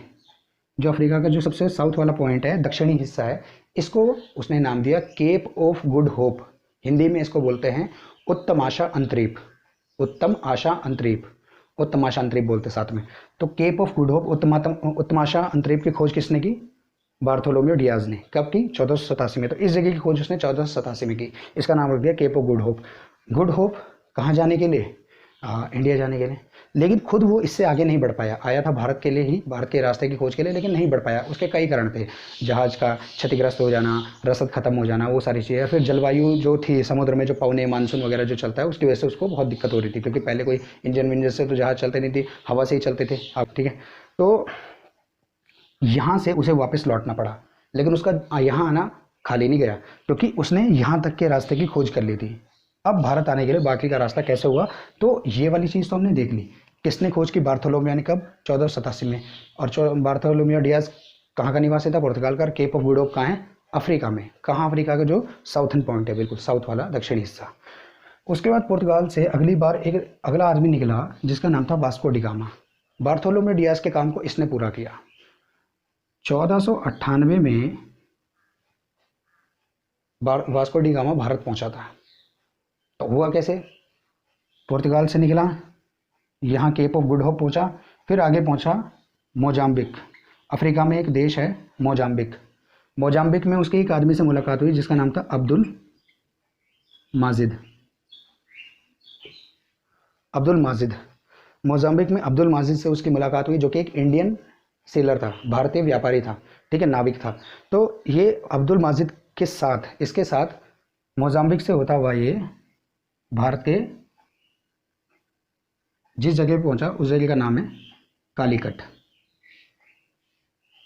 जो अफ्रीका का जो सबसे साउथ वाला पॉइंट है, दक्षिणी हिस्सा है, इसको उसने नाम दिया Cape of Good Hope. Hindi में इसको बोलते हैं उत्तम आशा अंतरीप। उत्तम आशा अंतरीप, उत्तम आशा अंतरीप बोलते साथ में। तो केप ऑफ गुड होप, उत्तम आशा अंतरीप की खोज किसने की? बार्थोलोम्यो डियाज ने। कब की? 1487 में। तो इस जगह की खोज उसने 1487 में की। इसका नाम रख दिया Cape of Good Hope. Good Hope कहाँ जाने के लिए? इंडिया जाने के लिए। लेकिन खुद वो इससे आगे नहीं बढ़ पाया। आया था भारत के लिए ही, भारत के रास्ते की खोज के लिए, लेकिन नहीं बढ़ पाया। उसके कई कारण थे। जहाज का क्षतिग्रस्त हो जाना, रसद खत्म हो जाना, वो सारी चीज़ें। फिर जलवायु जो थी, समुद्र में जो पवने, मानसून वगैरह जो चलता है, उसकी वजह से उसको बहुत दिक्कत हो रही थी। क्योंकि पहले कोई इंजन विंजन से तो जहाज चलते नहीं थी, हवा से ही चलते थे। अब ठीक है, तो यहाँ से उसे वापस लौटना पड़ा। लेकिन उसका यहाँ आना खाली नहीं गया, क्योंकि उसने यहाँ तक के रास्ते की खोज कर ली थी। अब भारत आने के लिए बाकी का रास्ता कैसे हुआ? तो ये वाली चीज़ तो हमने देख ली। किसने खोज की? बार्थोलोम्यो ने। कब? 1487 में। और बार्थोलोम्यो डियाज कहाँ का निवासी था? पुर्तगाल का। केप ऑफ गुड होप कहाँ है? अफ्रीका में। कहाँ? अफ्रीका का जो साउथर्न पॉइंट है, बिल्कुल साउथ वाला दक्षिणी हिस्सा। उसके बाद पुर्तगाल से अगली बार एक अगला आदमी निकला जिसका नाम था वास्को डी गामा। बार्थोलोम्यो डियाज के काम को इसने पूरा किया। 1498 में वास्को डी गामा भारत पहुंचा था। तो हुआ कैसे? पुर्तगाल से निकला, यहाँ केप ऑफ गुड होप पहुंचा, फिर आगे पहुंचा मोजाम्बिक। अफ्रीका में एक देश है मोजाम्बिक। मोजाम्बिक में उसके एक आदमी से मुलाकात हुई जिसका नाम था अब्दुल माजिद। अब्दुल माजिद, मोजाम्बिक में अब्दुल माजिद से उसकी मुलाकात हुई, जो कि एक इंडियन सेलर था, भारतीय व्यापारी था। ठीक है, नाविक था। तो ये अब्दुल माजिद के साथ, इसके साथ मोजाम्बिक से होता हुआ ये भारत के जिस जगह पे पहुंचा, उस जगह का नाम है कालीकट।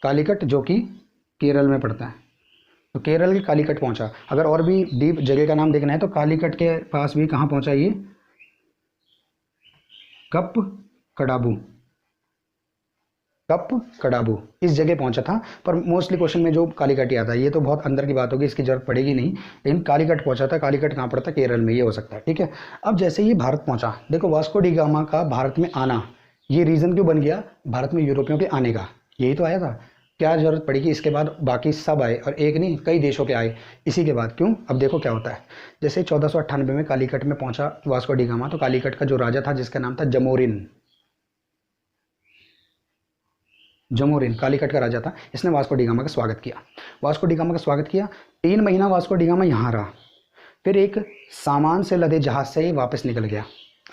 कालीकट जो कि केरल में पड़ता है। तो केरल के कालीकट पहुंचा। अगर और भी डीप जगह का नाम देखना है तो कालीकट के पास भी कहाँ पहुंचा ये? कप कडाबू। कप कडाबू इस जगह पहुंचा था। पर मोस्टली क्वेश्चन में जो कालीकट ही आता है, ये तो बहुत अंदर की बात होगी, इसकी जरूरत पड़ेगी नहीं। लेकिन कालीकट पहुंचा था। कालीकट कहाँ पड़ता है? केरल में। ये हो सकता है। ठीक है, अब जैसे ये भारत पहुंचा, देखो वास्को डी गामा का भारत में आना, ये रीज़न क्यों बन गया भारत में यूरोपियों के आने का? यही तो आया था। क्या जरूरत पड़ी कि इसके बाद बाकी सब आए, और एक नहीं कई देशों के आए इसी के बाद? क्यों? अब देखो क्या होता है। जैसे 1498 में कालीकट में पहुंचा वास्को डी गामा, तो कालीकट का जो राजा था जिसका नाम था जमोरिन। जमोरिन, कालीकट का राजा था, इसने वास्को डी गामा का स्वागत किया। वास्को डी गामा का स्वागत किया, 3 महीना वास्को डी गामा यहाँ रहा, फिर एक सामान से लदे जहाज़ से ही वापस निकल गया।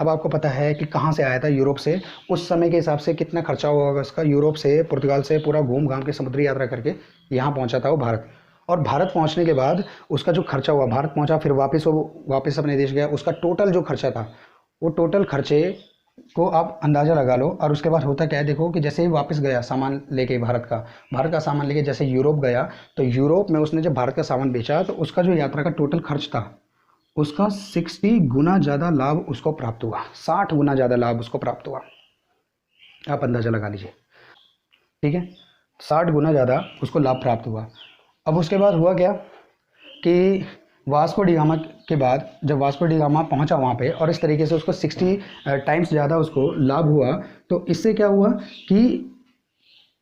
अब आपको पता है कि कहाँ से आया था, यूरोप से। उस समय के हिसाब से कितना खर्चा हुआ होगा उसका, यूरोप से, पुर्तगाल से पूरा घूम घाम के समुद्री यात्रा करके यहाँ पहुँचा था वो भारत। और भारत पहुँचने के बाद उसका जो खर्चा हुआ, भारत पहुँचा फिर वापस अपने देश गया, उसका टोटल जो खर्चा था, वो टोटल खर्चे को आप अंदाज़ा लगा लो। और उसके बाद होता क्या है, देखो कि जैसे ही वापस गया सामान लेके, भारत का सामान लेके जैसे यूरोप गया, तो यूरोप में उसने जब भारत का सामान बेचा तो उसका जो यात्रा का टोटल खर्च था उसका 60 गुना ज़्यादा लाभ उसको प्राप्त हुआ, 60 गुना ज़्यादा लाभ उसको प्राप्त हुआ। आप अंदाज़ा लगा लीजिए, ठीक है, 60 गुना ज़्यादा उसको लाभ प्राप्त हुआ। अब उसके बाद हुआ क्या कि वास्को डी गामा के बाद जब वास्को डी गामा पहुंचा वहाँ पे और इस तरीके से उसको 60 टाइम्स ज़्यादा उसको लाभ हुआ, तो इससे क्या हुआ कि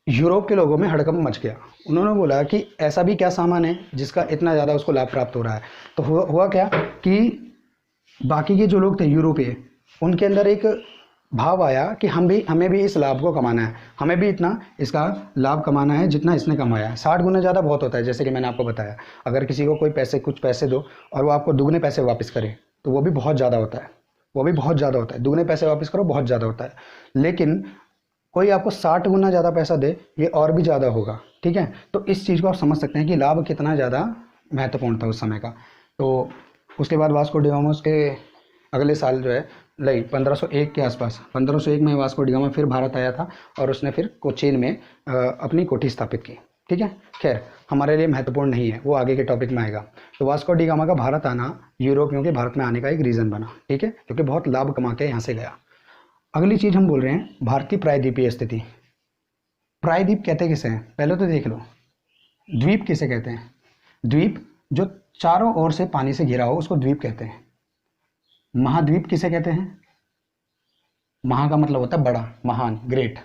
यूरोप के लोगों में हड़कंप मच गया। उन्होंने बोला कि ऐसा भी क्या सामान है जिसका इतना ज़्यादा उसको लाभ प्राप्त हो रहा है। तो हुआ क्या कि बाकी के जो लोग थे यूरोपीय, उनके अंदर एक भाव आया कि हमें भी इस लाभ को कमाना है, हमें भी इतना इसका लाभ कमाना है जितना इसने कमाया है। 60 गुना ज़्यादा बहुत होता है, जैसे कि मैंने आपको बताया। अगर किसी को कोई कुछ पैसे दो और वो आपको दुगने पैसे वापस करे तो वो भी बहुत ज़्यादा होता है, वो भी बहुत ज़्यादा होता है। दुगने पैसे वापस करो बहुत ज़्यादा होता है, लेकिन कोई आपको 60 गुना ज़्यादा पैसा दे ये और भी ज़्यादा होगा, ठीक है। तो इस चीज़ को आप समझ सकते हैं कि लाभ कितना ज़्यादा महत्वपूर्ण था उस समय का। तो उसके बाद वास्को डी गामा के अगले साल जो है 1501 के आसपास, 1501 में वास्को डी गामा फिर भारत आया था और उसने फिर कोचीन में अपनी कोठी स्थापित की, ठीक है। खैर हमारे लिए महत्वपूर्ण नहीं है, वो आगे के टॉपिक में आएगा। तो वास्को डी गामा का भारत आना यूरोपियों के भारत में आने का एक रीज़न बना, ठीक है, क्योंकि बहुत लाभ कमा के यहाँ से गया। अगली चीज़ हम बोल रहे हैं भारत की प्रायद्वीपीय स्थिति। प्रायद्वीप कहते किसे हैं, पहले तो देख लो। द्वीप किसे कहते हैं? द्वीप जो चारों ओर से पानी से घिरा हो उसको द्वीप कहते हैं। महाद्वीप किसे कहते हैं? महा का मतलब होता है बड़ा, महान, ग्रेट।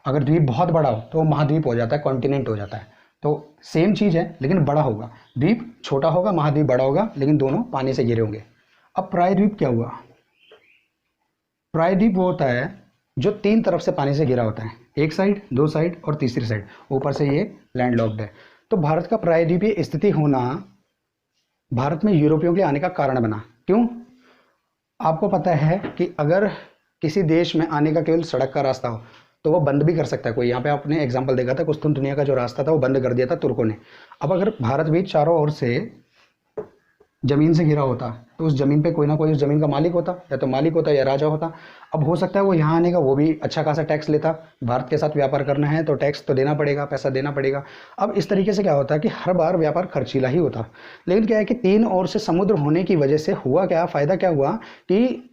अगर द्वीप बहुत बड़ा हो तो वो महाद्वीप हो जाता है, कॉन्टिनेंट हो जाता है। तो सेम चीज़ है लेकिन बड़ा होगा। द्वीप छोटा होगा, महाद्वीप बड़ा होगा, लेकिन दोनों पानी से घिरे होंगे। अब प्रायद्वीप क्या हुआ? प्रायद्वीप वो होता है जो 3 तरफ से पानी से घिरा होता है, एक साइड, 2 साइड और तीसरी साइड, ऊपर से ये लैंडलॉक्ड है। तो भारत का प्रायद्वीपीय स्थिति होना भारत में यूरोपियों के आने का कारण बना। क्यों? आपको पता है कि अगर किसी देश में आने का केवल सड़क का रास्ता हो तो वो बंद भी कर सकता है कोई। यहाँ पे आपने एग्जाम्पल देखा था, कुस्तुन दुनिया का जो रास्ता था वो बंद कर दिया था तुर्कों ने। अब अगर भारत भी चारों ओर से ज़मीन से घिरा होता तो उस ज़मीन पे कोई ना कोई उस ज़मीन का मालिक होता, या तो मालिक होता या राजा होता। अब हो सकता है वो यहाँ आने का वो भी अच्छा खासा टैक्स लेता, भारत के साथ व्यापार करना है तो टैक्स तो देना पड़ेगा, पैसा देना पड़ेगा। अब इस तरीके से क्या होता है कि हर बार व्यापार खर्चीला ही होता। लेकिन क्या है कि 3 ओर से समुद्र होने की वजह से हुआ क्या, फ़ायदा क्या हुआ कि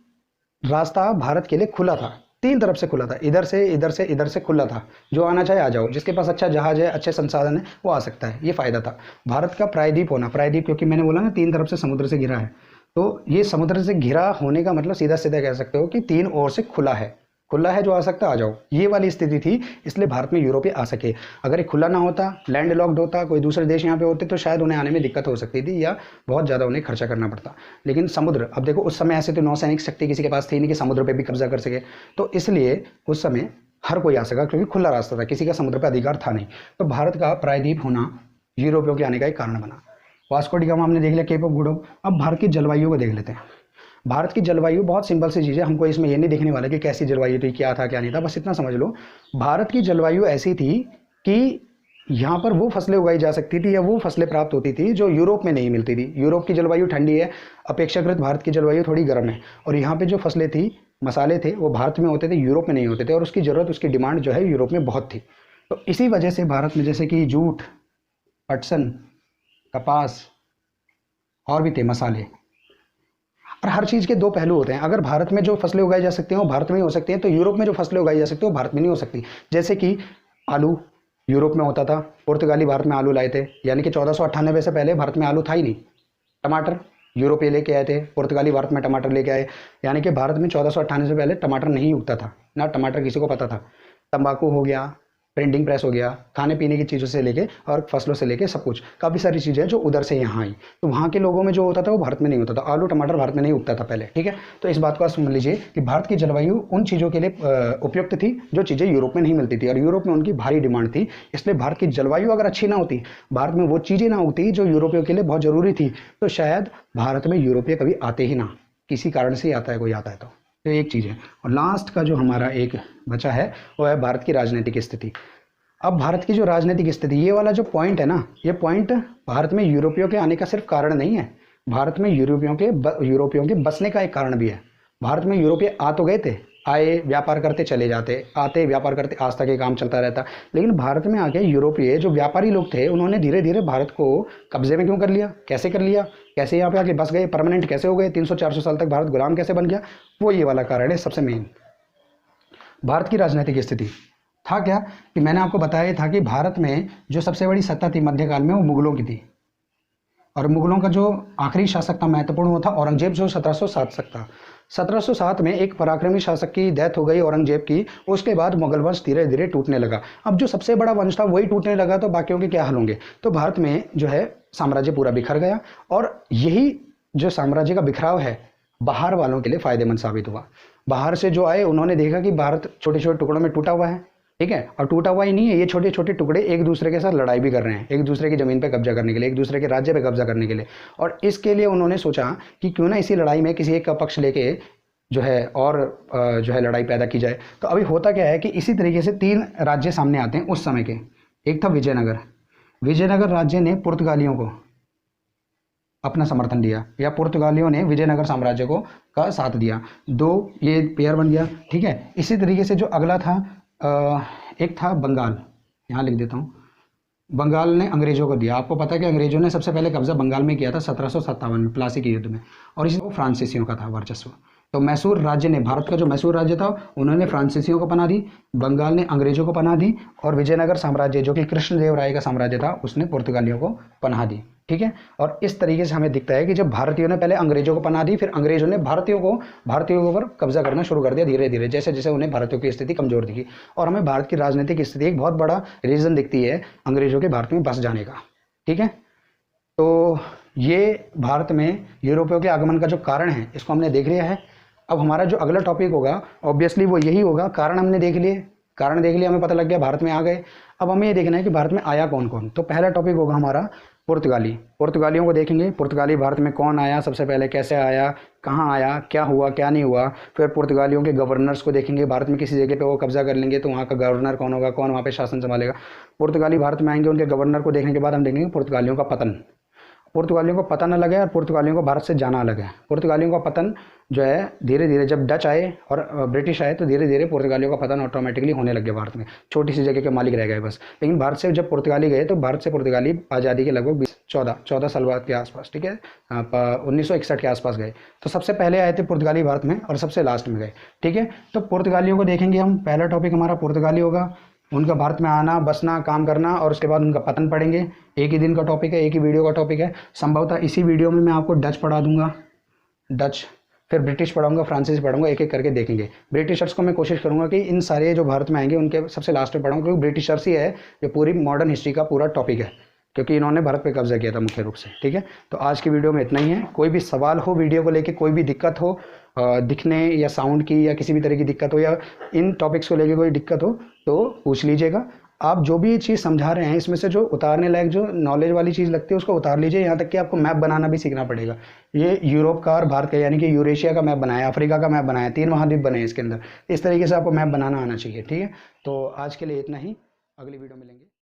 रास्ता भारत के लिए खुला था, 3 तरफ से खुला था, इधर से इधर से इधर से खुला था। जो आना चाहे आ जाओ, जिसके पास अच्छा जहाज है, अच्छे संसाधन है, वो आ सकता है। ये फ़ायदा था भारत का प्रायद्वीप होना। प्रायद्वीप क्योंकि मैंने बोला ना 3 तरफ से समुद्र से घिरा है, तो ये समुद्र से घिरा होने का मतलब सीधा सीधा कह सकते हो कि 3 ओर से खुला है। खुला है, जो आ सकता आ जाओ, ये वाली स्थिति थी, इसलिए भारत में यूरोपीय आ सके। अगर ये खुला ना होता, लैंड लॉक्ड होता, कोई दूसरे देश यहाँ पे होते तो शायद उन्हें आने में दिक्कत हो सकती थी या बहुत ज़्यादा उन्हें खर्चा करना पड़ता। लेकिन समुद्र, अब देखो उस समय ऐसे तो नौसैनिक शक्ति किसी के पास थी नहीं कि समुद्र पर भी कब्जा कर सके, तो इसलिए उस समय हर कोई आ सका क्योंकि खुला रास्ता था, किसी का समुद्र पर अधिकार था नहीं। तो भारत का प्रायद्वीप होना यूरोपियों के आने का एक कारण बना। वास्को डी गामा हमने देख लिया, केप ऑफ गुड होप। अब भारत की जलवायु को देख लेते हैं। भारत की जलवायु बहुत सिंपल सी चीज़ है, हमको इसमें ये नहीं देखने वाला कि कैसी जलवायु थी, क्या था क्या नहीं था, बस इतना समझ लो। भारत की जलवायु ऐसी थी कि यहाँ पर वो फसलें उगाई जा सकती थी या वो फसलें प्राप्त होती थी जो यूरोप में नहीं मिलती थी। यूरोप की जलवायु ठंडी है, अपेक्षाकृत भारत की जलवायु थोड़ी गर्म है, और यहाँ पे जो फसलें थी, मसाले थे, वो भारत में होते थे, यूरोप में नहीं होते थे, और उसकी ज़रूरत, उसकी डिमांड जो है यूरोप में बहुत थी। तो इसी वजह से भारत में जैसे कि जूट, पटसन, कपास और भी थे मसाले। और हर चीज़ के 2 पहलू होते हैं। अगर भारत में जो फसलें उगाई जा सकती हैं वो भारत में ही हो सकती हैं, तो यूरोप में जो फसलें उगाई जा सकती हैं वो भारत में नहीं हो सकती। जैसे कि आलू यूरोप में होता था, पुर्तगाली भारत में आलू लाए थे, यानी कि 1498 से पहले भारत में आलू था ही नहीं। टमाटर यूरोपीय लेके आए थे, पुर्तगाली भारत में टमाटर लेके आए, यानी कि भारत में 1498 से पहले टमाटर नहीं उगता था, ना टमाटर किसी को पता था। तंबाकू हो गया, प्रिंटिंग प्रेस हो गया, खाने पीने की चीज़ों से लेके और फसलों से लेके सब कुछ, काफ़ी सारी चीज़ें जो उधर से यहाँ आई। तो वहाँ के लोगों में जो होता था वो भारत में नहीं होता था। आलू टमाटर भारत में नहीं उगता था पहले, ठीक है। तो इस बात को आप समझ लीजिए कि भारत की जलवायु उन चीज़ों के लिए उपयुक्त थी जो चीज़ें यूरोप में नहीं मिलती थी, और यूरोप में उनकी भारी डिमांड थी। इसलिए भारत की जलवायु अगर अच्छी ना होती, भारत में वो चीज़ें ना उगती जो यूरोपियों के लिए बहुत ज़रूरी थी, तो शायद भारत में यूरोपीय कभी आते ही ना, किसी कारण से ही आता है, कोई आता है तो एक चीज़ है। और लास्ट का जो हमारा एक बचा है वो है भारत की राजनीतिक स्थिति। अब भारत की जो राजनीतिक स्थिति, ये वाला जो पॉइंट है ना, ये पॉइंट भारत में यूरोपियों के आने का सिर्फ कारण नहीं है, भारत में यूरोपियों के बसने का एक कारण भी है। भारत में यूरोपीय आ तो गए थे, आए व्यापार करते चले जाते, आते व्यापार करते, आज तक ये काम चलता रहता। लेकिन भारत में आके यूरोपीय जो व्यापारी लोग थे, उन्होंने धीरे धीरे भारत को कब्जे में क्यों कर लिया, कैसे कर लिया, कैसे यहाँ पे आके बस गए, परमानेंट कैसे हो गए, 300-400 साल तक भारत गुलाम कैसे बन गया, वो ये वाला कारण है सबसे मेन। भारत की राजनीतिक स्थिति था क्या कि मैंने आपको बताया था कि भारत में जो सबसे बड़ी सत्ता थी मध्यकाल में वो मुगलों की थी, और मुगलों का जो आखिरी शासक था महत्वपूर्ण वो था औरंगजेब, जो 1707 तक था। 1707 में एक पराक्रमी शासक की डेथ हो गई औरंगजेब की, उसके बाद मुगल वंश धीरे धीरे टूटने लगा। अब जो सबसे बड़ा वंश था वही टूटने लगा, तो बाकियों के क्या हाल होंगे। तो भारत में जो है साम्राज्य पूरा बिखर गया, और यही जो साम्राज्य का बिखराव है बाहर वालों के लिए फायदेमंद साबित हुआ। बाहर से जो आए उन्होंने देखा कि भारत छोटे छोटे टुकड़ों में टूटा हुआ है, ठीक है, और टूटा हुआ ही नहीं है, ये छोटे छोटे टुकड़े एक दूसरे के साथ लड़ाई भी कर रहे हैं, एक दूसरे की ज़मीन पे कब्जा करने के लिए, एक दूसरे के राज्य पे कब्जा करने के लिए। और इसके लिए उन्होंने सोचा कि क्यों ना इसी लड़ाई में किसी एक का पक्ष लेके जो है और जो है लड़ाई पैदा की जाए। तो अभी होता क्या है कि इसी तरीके से 3 राज्य सामने आते हैं उस समय के। एक था विजयनगर। विजयनगर राज्य ने पुर्तगालियों को अपना समर्थन दिया, या पुर्तगालियों ने विजयनगर साम्राज्य को का साथ दिया। 2 ये पेयर बन गया, ठीक है। इसी तरीके से जो अगला था एक था बंगाल, यहाँ लिख देता हूँ। बंगाल ने अंग्रेजों को दिया। आपको पता है कि अंग्रेजों ने सबसे पहले कब्जा बंगाल में किया था 1757 में प्लासी के युद्ध में, और इसी फ्रांसीसियों का था वर्चस्व। तो मैसूर राज्य ने, भारत का जो मैसूर राज्य था, उन्होंने फ्रांसीसियों को पनाह दी, बंगाल ने अंग्रेजों को पनाह दी, और विजयनगर साम्राज्य जो कि कृष्णदेव राय का साम्राज्य था उसने पुर्तगालियों को पनाह दी, ठीक है। और इस तरीके से हमें दिखता है कि जब भारतीयों ने पहले अंग्रेजों को पनाह दी, फिर अंग्रेजों ने भारतीयों के ऊपर कब्जा करना शुरू कर दिया धीरे धीरे, जैसे जैसे उन्हें भारतीयों की स्थिति कमजोर दिखी। और हमें भारत की राजनीतिक स्थिति एक बहुत बड़ा रीजन दिखती है अंग्रेजों के भारत में बस जाने का, ठीक है। तो ये भारत में यूरोपियों के आगमन का जो कारण है इसको हमने देख लिया है। अब हमारा जो अगला टॉपिक होगा ऑब्वियसली वो यही होगा। कारण हमने देख लिए, हमें पता लग गया भारत में आ गए। अब हमें ये देखना है कि भारत में आया कौन कौन। तो पहला टॉपिक होगा हमारा पुर्तगालियों को देखेंगे। पुर्तगाली भारत में कौन आया, सबसे पहले कैसे आया, कहाँ आया, क्या हुआ क्या नहीं हुआ। फिर पुर्तगालियों के गवर्नर्स को देखेंगे, भारत में किसी जगह पे वो कब्जा कर लेंगे तो वहाँ का गवर्नर कौन होगा, कौन वहाँ पे शासन संभालेगा। पुर्तगाली भारत में आएंगे, उनके गवर्नर को देखने के बाद हम देखेंगे पुर्तगालियों का पतन। पुर्तगालियों को पता न लगे और पुर्तगालियों को भारत से जाना अलग है। पुर्तगालियों का पतन जो है धीरे धीरे, जब डच आए और ब्रिटिश आए तो धीरे धीरे पुर्तगालियों का पतन ऑटोमेटिकली होने लग गया भारत में। छोटी सी जगह के मालिक रह गए बस। लेकिन भारत से जब पुर्तगाली गए तो भारत से पुर्तगाली आज़ादी के लगभग 14 साल बाद के आसपास, ठीक है, 1961 के आसपास गए। तो सबसे पहले आए थे पुर्तगाली भारत में और सबसे लास्ट में गए, ठीक है। तो पुर्तगालियों को देखेंगे हम। पहला टॉपिक हमारा पुर्तगाली होगा, उनका भारत में आना, बसना, काम करना, और उसके बाद उनका पतन पढ़ेंगे। एक ही दिन का टॉपिक है, एक ही वीडियो का टॉपिक है। संभवतः इसी वीडियो में मैं आपको डच पढ़ा दूंगा, डच, फिर ब्रिटिश पढ़ाऊंगा, फ्रांसीसी पढ़ाऊंगा, एक एक करके देखेंगे। ब्रिटिशर्स को मैं कोशिश करूंगा कि इन सारे जो भारत में आएंगे उनके सबसे लास्ट में पढ़ाऊंगा, क्योंकि ब्रिटिशर्स ही है जो पूरी मॉडर्न हिस्ट्री का पूरा टॉपिक है, क्योंकि इन्होंने भारत पे कब्जा किया था मुख्य रूप से, ठीक है। तो आज की वीडियो में इतना ही है। कोई भी सवाल हो वीडियो को लेके, कोई भी दिक्कत हो दिखने या साउंड की या किसी भी तरह की दिक्कत हो, या इन टॉपिक्स को लेके कोई दिक्कत हो तो पूछ लीजिएगा। आप जो भी चीज़ समझा रहे हैं इसमें से जो उतारने लायक, जो नॉलेज वाली चीज़ लगती है उसको उतार लीजिए। यहाँ तक कि आपको मैप बनाना भी सीखना पड़ेगा। ये यूरोप का और भारत का, यानी कि यूरेशिया का मैप बनाया, अफ्रीका का मैप बनाया, 3 महाद्वीप बने इसके अंदर। इस तरीके से आपको मैप बनाना आना चाहिए, ठीक है। तो आज के लिए इतना ही, अगली वीडियो मिलेंगे।